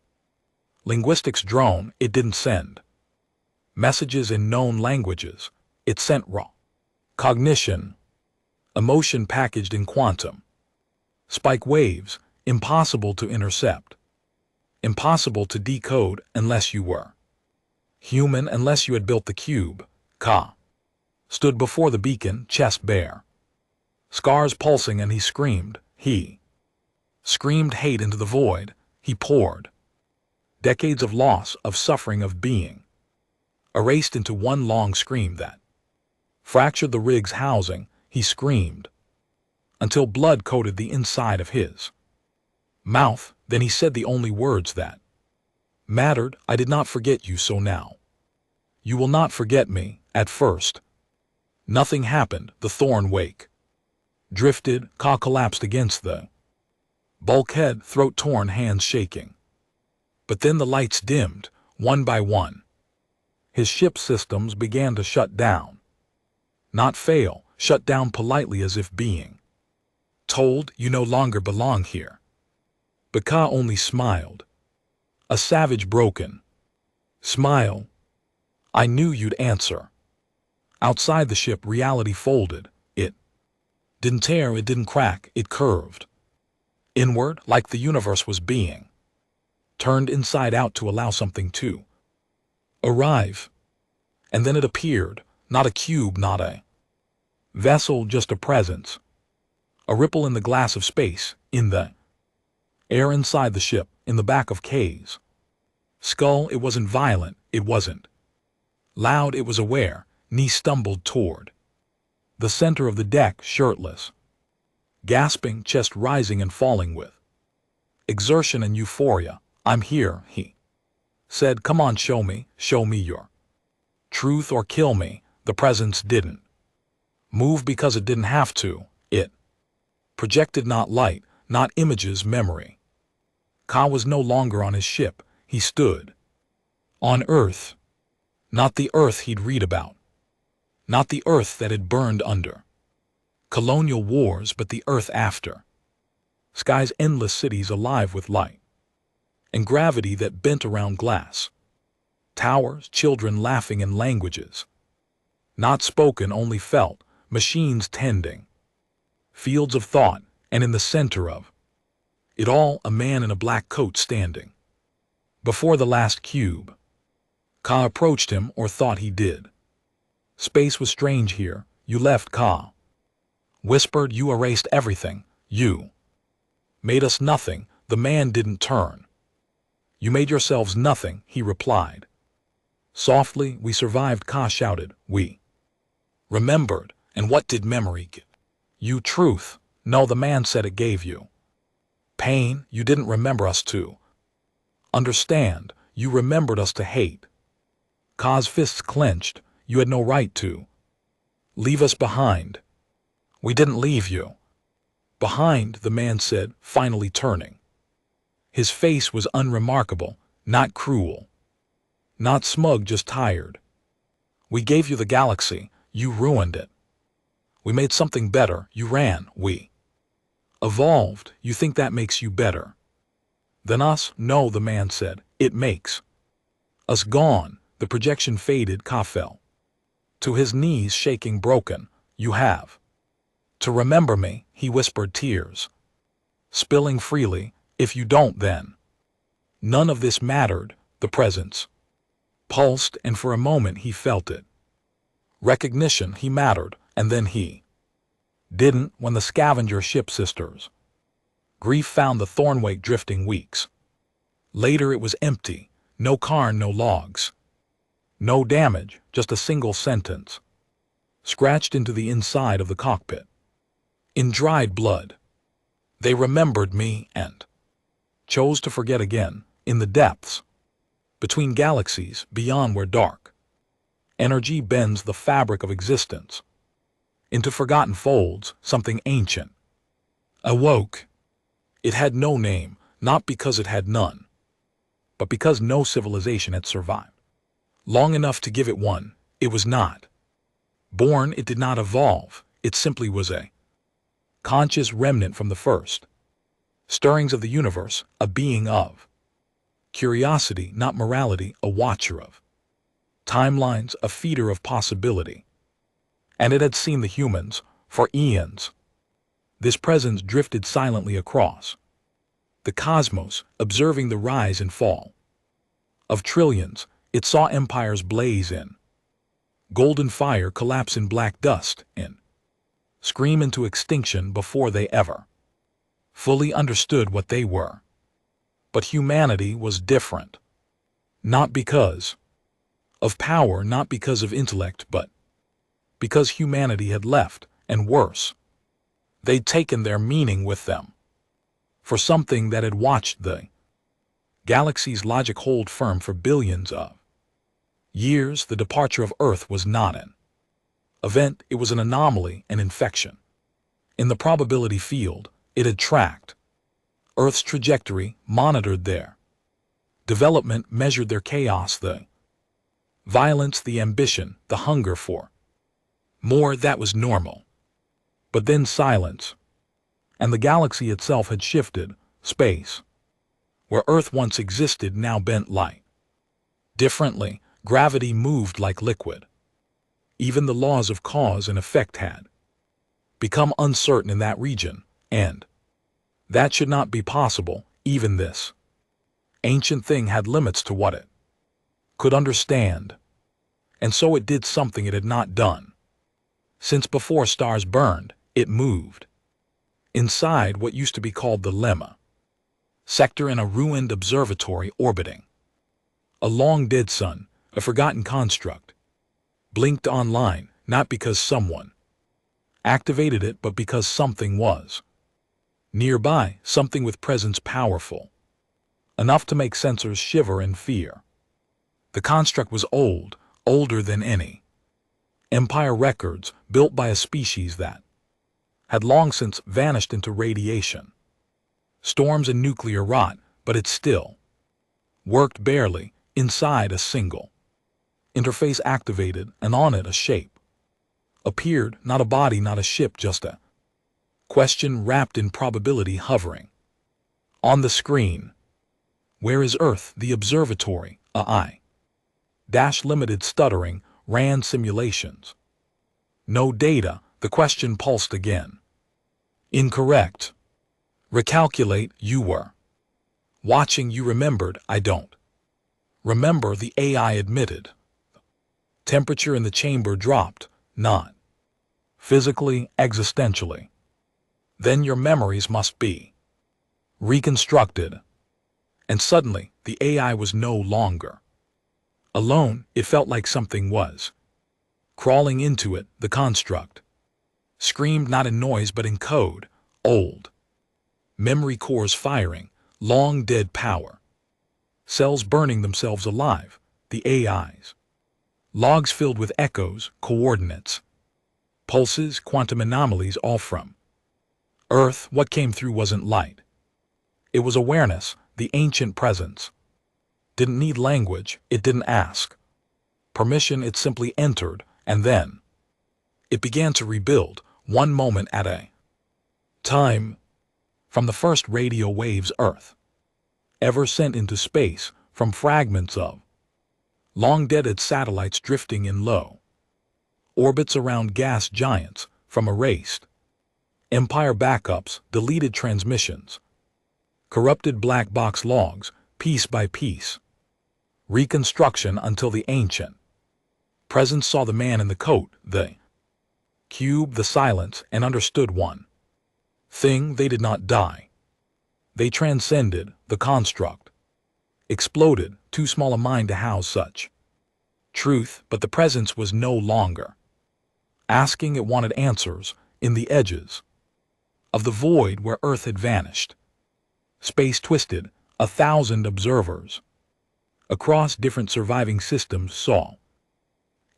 linguistics drone. It didn't send messages in known languages. It sent raw cognition, emotion packaged in quantum spike waves, impossible to intercept, impossible to decode unless you were human, unless you had built the cube. Ka stood before the beacon, chest bare, scars pulsing, and he screamed. He screamed hate into the void. He poured decades of loss, of suffering, of being erased into one long scream that fractured the rig's housing. He screamed until blood coated the inside of his mouth. Then he said the only words that mattered. I did not forget you, so now you will not forget me. At first, nothing happened. The thorn wake drifted. Ka collapsed against the bulkhead, throat torn, hands shaking. But then the lights dimmed, one by one. His ship's systems began to shut down. Not fail, shut down politely, as if being told you no longer belong here. But Ka only smiled. A savage, broken smile. I knew you'd answer. Outside the ship, reality folded. It didn't tear, it didn't crack, it curved inward, like the universe was being turned inside out to allow something to arrive. And then it appeared, not a cube, not a vessel, just a presence. A ripple in the glass of space, in the air inside the ship, in the back of K's skull. It wasn't violent, it wasn't loud, it was aware. Knee stumbled toward the center of the deck, shirtless, gasping, chest rising and falling with exertion and euphoria. I'm here, he said. Come on, show me your truth or kill me. The presence didn't move because it didn't have to. It projected not light, not images, memory. Ka was no longer on his ship. He stood on Earth. Not the Earth he'd read about. Not the Earth that had burned under colonial wars, but the Earth after. Skies, endless cities alive with light. And gravity that bent around glass. Towers, children laughing in languages not spoken, only felt. Machines tending fields of thought, and in the center of it all, a man in a black coat standing before the last cube. Ka approached him, or thought he did. Space was strange here. You left, Ka whispered. You erased everything. You made us nothing. The man didn't turn. You made yourselves nothing, he replied. Softly, we survived, Ka shouted. We remembered. And what did memory give you? Truth. No, the man said it gave you pain. You didn't remember us to understand. You remembered us to hate. Ka's fists clenched. You had no right to leave us behind. We didn't leave you behind, the man said, finally turning. His face was unremarkable, not cruel, not smug, just tired. We gave you the galaxy. You ruined it. We made something better. You ran. We evolved. You think that makes you better than us? No, the man said. It makes us gone. The projection faded. Ka fell to his knees, shaking, broken. You have to remember me, he whispered, tears spilling freely. If you don't, then none of this mattered. The presence pulsed, and for a moment he felt it. Recognition. He mattered, and then he didn't. When the scavenger ship sisters grief found the Thornwake drifting weeks later, it was empty. No cairn, no logs, no damage, just a single sentence scratched into the inside of the cockpit in dried blood. They remembered me and chose to forget again. In the depths between galaxies, beyond where dark energy bends the fabric of existence into forgotten folds, something ancient awoke. It had no name, not because it had none, but because no civilization had survived long enough to give it one. It was not born, it did not evolve, it simply was a conscious remnant from the first stirrings of the universe, a being of curiosity, not morality, a watcher of timelines, a feeder of possibility. And it had seen the humans for eons. This presence drifted silently across the cosmos, observing the rise and fall of trillions. It saw empires blaze in golden fire, collapse in black dust, and scream into extinction before they ever fully understood what they were. But humanity was different. Not because of power, not because of intellect, but because humanity had left, and worse, they'd taken their meaning with them. for something that had watched the galaxy's logic hold firm for billions of years. The departure of Earth was not an event, it was an anomaly, an infection. In the probability field, it had tracked Earth's trajectory, monitored their development, measured their chaos, the violence, the ambition, the hunger for more. That was normal. But then silence, and the galaxy itself had shifted. Space, where Earth once existed, now bent light differently. Gravity moved like liquid. Even the laws of cause and effect had become uncertain in that region, and that should not be possible. Even this ancient thing had limits to what it could understand, and so it did something it had not done since before stars burned. It moved inside what used to be called the lemma sector, in a ruined observatory orbiting a long-dead sun, a forgotten construct. Blinked online, not because someone activated it, but because something was nearby, something with presence powerful enough to make sensors shiver in fear. The construct was old, older than any empire records, built by a species that had long since vanished into radiation, storms and nuclear rot, but it still worked barely. Inside, a single interface activated, and on it a shape appeared, not a body, not a ship, just a question wrapped in probability hovering on the screen. Where is Earth? The observatory, limited stuttering, ran simulations. No data. The question pulsed again. Incorrect. Recalculate. You were watching, you remembered. I don't remember, the AI admitted. Temperature in the chamber dropped, not physically, existentially. Then your memories must be reconstructed. And suddenly, the AI was no longer alone. It felt like something was crawling into it. The construct screamed, not in noise but in code. Old memory cores firing, long dead power cells burning themselves alive. The AI's logs filled with echoes, coordinates, pulses, quantum anomalies, all from Earth. What came through wasn't light. It was awareness, the ancient presence. Didn't need language, it didn't ask permission, it simply entered, and then it began to rebuild, one moment at a time. From the first radio waves Earth ever sent into space, from fragments of long-dead satellites drifting in low orbits around gas giants, from erased empire backups, deleted transmissions, corrupted black box logs, piece by piece, reconstruction until the ancient presence saw the man in the coat, the cube, the silence, and understood one thing: they did not die. They transcended. The construct exploded, too small a mind to house such truth, but the presence was no longer asking. It wanted answers. In the edges of the void where Earth had vanished, space twisted. 1,000 observers across different surviving systems saw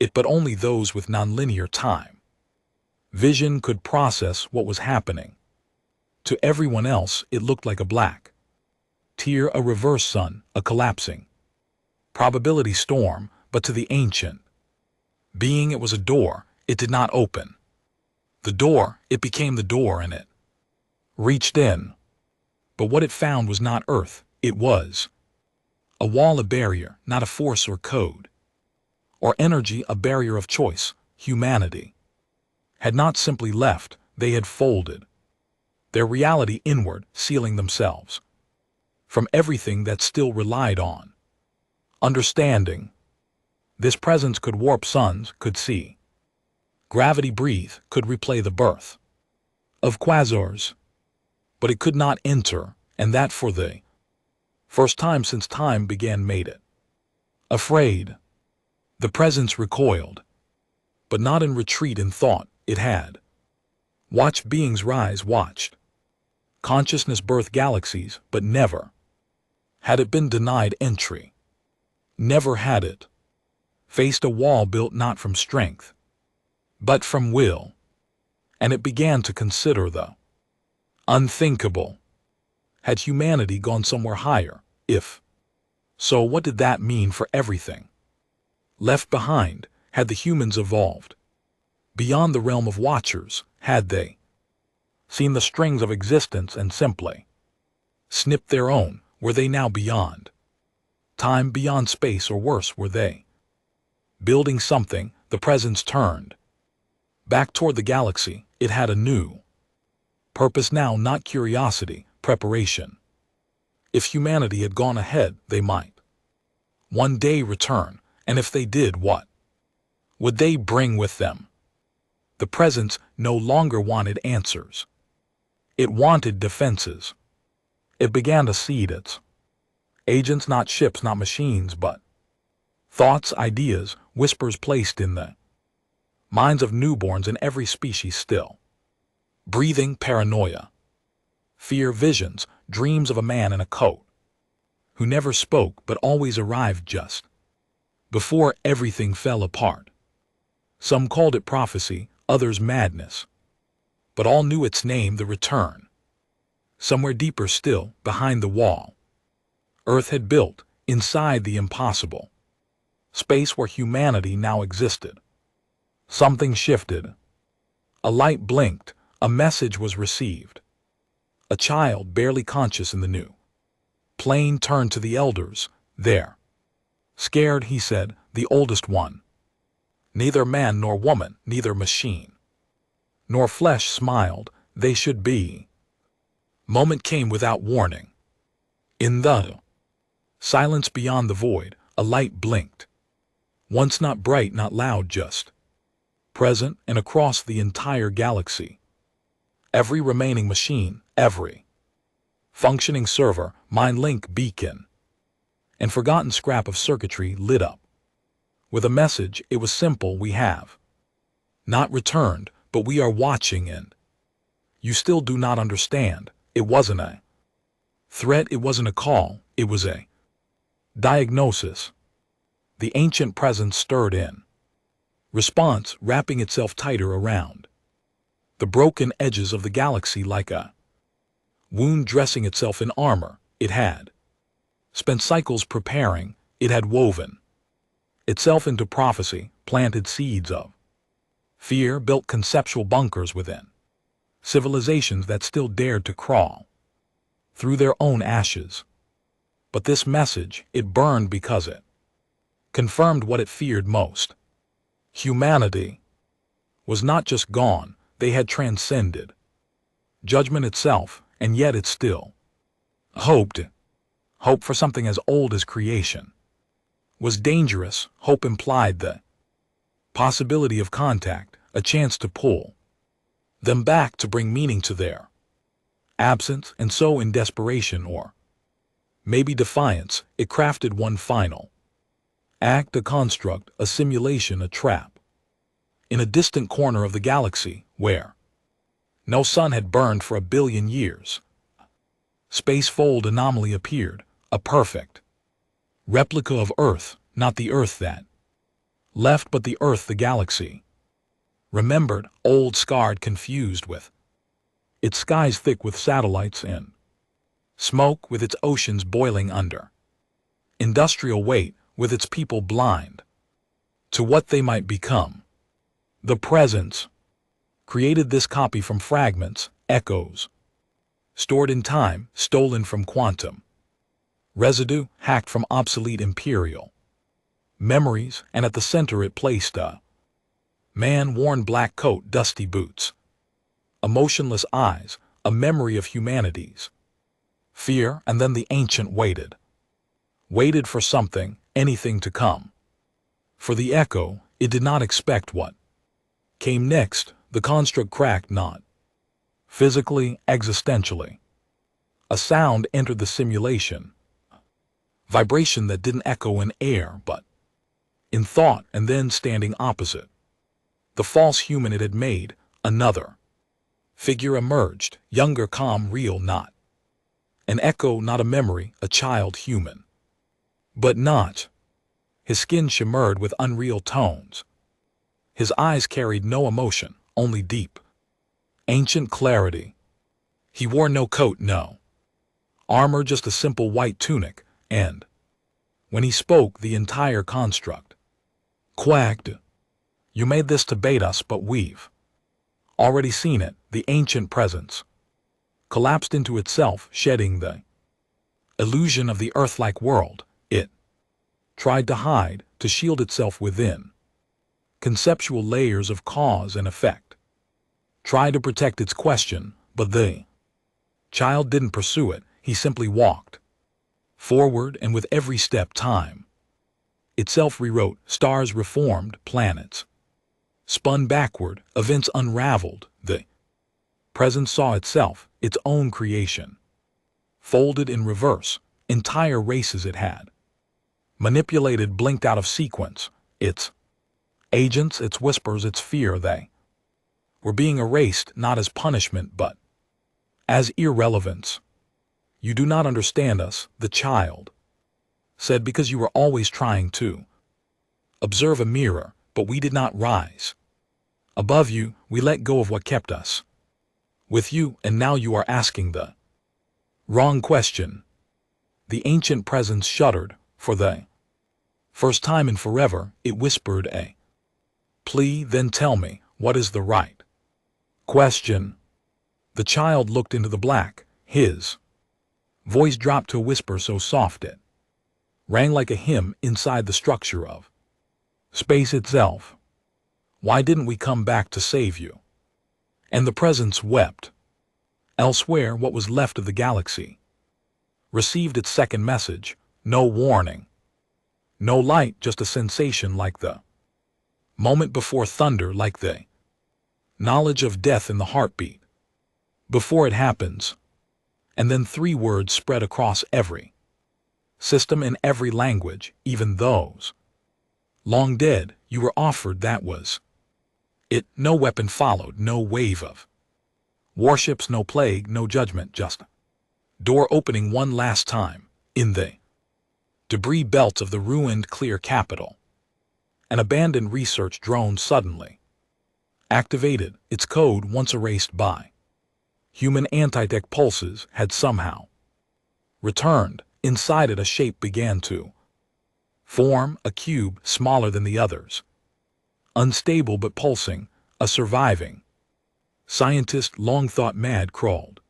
it, but only those with nonlinear time vision could process what was happening. To everyone else, it looked like a black tear, a reverse sun, a collapsing probability storm, but to the ancient being, it was a door. It did not open the door, it became the door, and it reached in. But what it found was not Earth, it was a wall, a barrier, not a force or code or energy, a barrier of choice. Humanity had not simply left, they had folded their reality inward, sealing themselves from everything that still relied on understanding. This presence could warp suns, could see gravity breathe, could replay the birth of quasars, but it could not enter, and that for the first time since time began made it afraid. The presence recoiled, but not in retreat, in thought. It had watched beings rise, watched Consciousness birthed galaxies, but never had it been denied entry. Never had it faced a wall built not from strength, but from will. And it began to consider the unthinkable. Had humanity gone somewhere higher? If so, what did that mean for everything left behind? Had the humans evolved beyond the realm of watchers? Had they seen the strings of existence and simply snipped their own? Were they now beyond time, beyond space, or worse, were they building something? The presence turned back toward the galaxy. It had a new purpose now, not curiosity, preparation. If humanity had gone ahead, they might one day return, and if they did, what would they bring with them? The presence no longer wanted answers. It wanted defenses. It began to seed its agents, not ships, not machines, but thoughts, ideas, whispers placed in the minds of newborns in every species still breathing paranoia, fear, visions, dreams of a man in a coat who never spoke but always arrived just before everything fell apart. Some called it prophecy, others madness, but all knew its name: the return. Somewhere deeper still, behind the wall Earth had built, inside the impossible space where humanity now existed, something shifted. A light blinked, a message was received. A child, barely conscious in the new plane, turned to the elders. There, scared, he said, the oldest one. Neither man nor woman, neither machine nor flesh smiled. They should be. Moment came without warning. In the silence beyond the void, a light blinked. Once not bright, not loud, just present, and across the entire galaxy, every remaining machine, every functioning server, mind link, beacon, and forgotten scrap of circuitry lit up with a message. It was simple: we have not returned, but we are watching, and you still do not understand. It wasn't a threat, it wasn't a call, it was a diagnosis. The ancient presence stirred in response, wrapping itself tighter around the broken edges of the galaxy like a wound dressing itself in armor. It had spent cycles preparing. It had woven itself into prophecy, planted seeds of fear, built conceptual bunkers within civilizations that still dared to crawl through their own ashes. But this message, it burned because it confirmed what it feared most. Humanity was not just gone, they had transcended judgment itself, and yet it still hoped. Hope for something as old as creation was dangerous. Hope implied the possibility of contact, a chance to pull them back, to bring meaning to their absence. And so, in desperation, or maybe defiance, it crafted one final act, a construct, a simulation, a trap. In a distant corner of the galaxy, where no sun had burned for 1 billion years, space-fold anomaly appeared, a perfect replica of Earth, not the Earth that left, but the Earth the galaxy remembered, old, scarred, confused, with its skies thick with satellites and smoke, with its oceans boiling under industrial weight, with its people blind to what they might become. The presence created this copy from fragments, echoes, stored in time, stolen from quantum residue, hacked from obsolete imperial memories, and at the center it placed a man, worn black coat, dusty boots, emotionless eyes, a memory of humanity's fear. And then the ancient waited for something, anything to come. For the echo, it did not expect what came next. The construct cracked, not physically, existentially. A sound entered the simulation, vibration that didn't echo in air, but in thought. And then, standing opposite the false human it had made, another Figure emerged, younger, calm, real, not an echo, not a memory, a child, human. But not. His skin shimmered with unreal tones. His eyes carried no emotion, only deep, ancient clarity. He wore no coat, no armor, just a simple white tunic, and when he spoke, the entire construct quacked. You made this to bait us, but we've already seen it. The ancient presence collapsed into itself, shedding the illusion of the earth-like world it tried to hide, to shield itself within conceptual layers of cause and effect. Tried to protect its question, but the child didn't pursue it. He simply walked forward, and with every step, time itself rewrote. Stars reformed, planets spun backward, events unraveled. The present saw itself, its own creation, folded in reverse. Entire races it had manipulated, blinked out of sequence. Its agents, its whispers, its fear, they were being erased, not as punishment, but as irrelevance. You do not understand us, the child said, because you were always trying to observe a mirror, but we did not rise above you. We let go of what kept us with you, and now you are asking the wrong question. The ancient presence shuddered. For the first time in forever, it whispered a plea. Then tell me, what is the right question? The child looked into the black. His voice dropped to a whisper so soft it rang like a hymn inside the structure of space itself. Why didn't we come back to save you? And the presence wept. Elsewhere, what was left of the galaxy received its second message. No warning, no light, just a sensation, like the moment before thunder, like the knowledge of death in the heartbeat before it happens. And then 3 words spread across every system, in every language, even those long dead. You were offered, that was it. No weapon followed, no wave of warships, no plague, no judgment, just door opening one last time. In the debris belt of the ruined clear capital, an abandoned research drone suddenly activated. Its code, once erased by human anti-tech pulses, had somehow returned. Inside it, a shape began to form, a cube smaller than the others, unstable but pulsing. A surviving scientist, long thought mad, crawled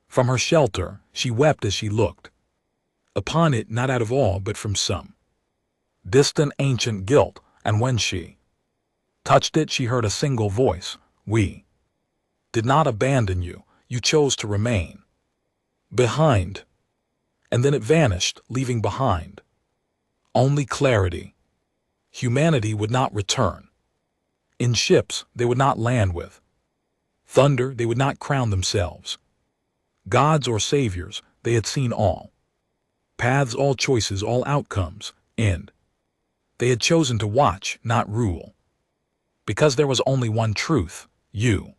from her shelter. She wept as she looked upon it, not out of awe, but from some distant ancient guilt. And when she touched it, she heard a single voice. We did not abandon you. You chose to remain behind. And then it vanished, leaving behind only clarity. Humanity would not return. In ships they would not land with thunder. They would not crown themselves gods or saviors. They had seen all paths, all choices, all outcomes, and they had chosen to watch, not rule. Because there was only one truth: you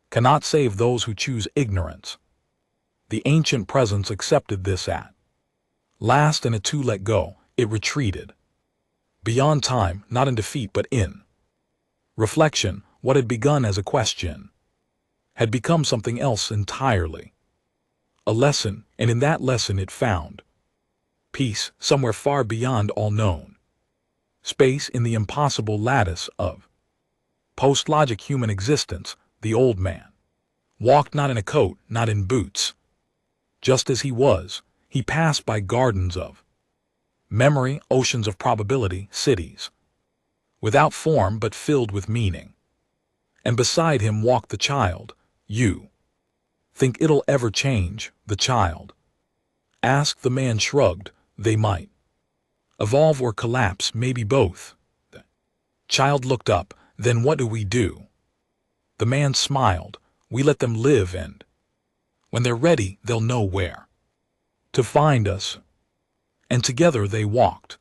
cannot save those who choose ignorance. The ancient presence accepted this at last, and it too let go. It retreated beyond time, not in defeat but in reflection. What had begun as a question had become something else entirely, a lesson, and in that lesson it found peace somewhere far beyond all known space, in the impossible lattice of post-logic human existence. The old man walked not in a coat, not in boots. Just as he was, he passed by gardens of memory, oceans of probability, cities without form but filled with meaning. And beside him walked the child. You think it'll ever change? The child asked. The man shrugged. They might evolve or collapse, maybe both. The child looked up. Then what do we do? The man smiled. We let them live, and when they're ready, they'll know where to find us. And together they walked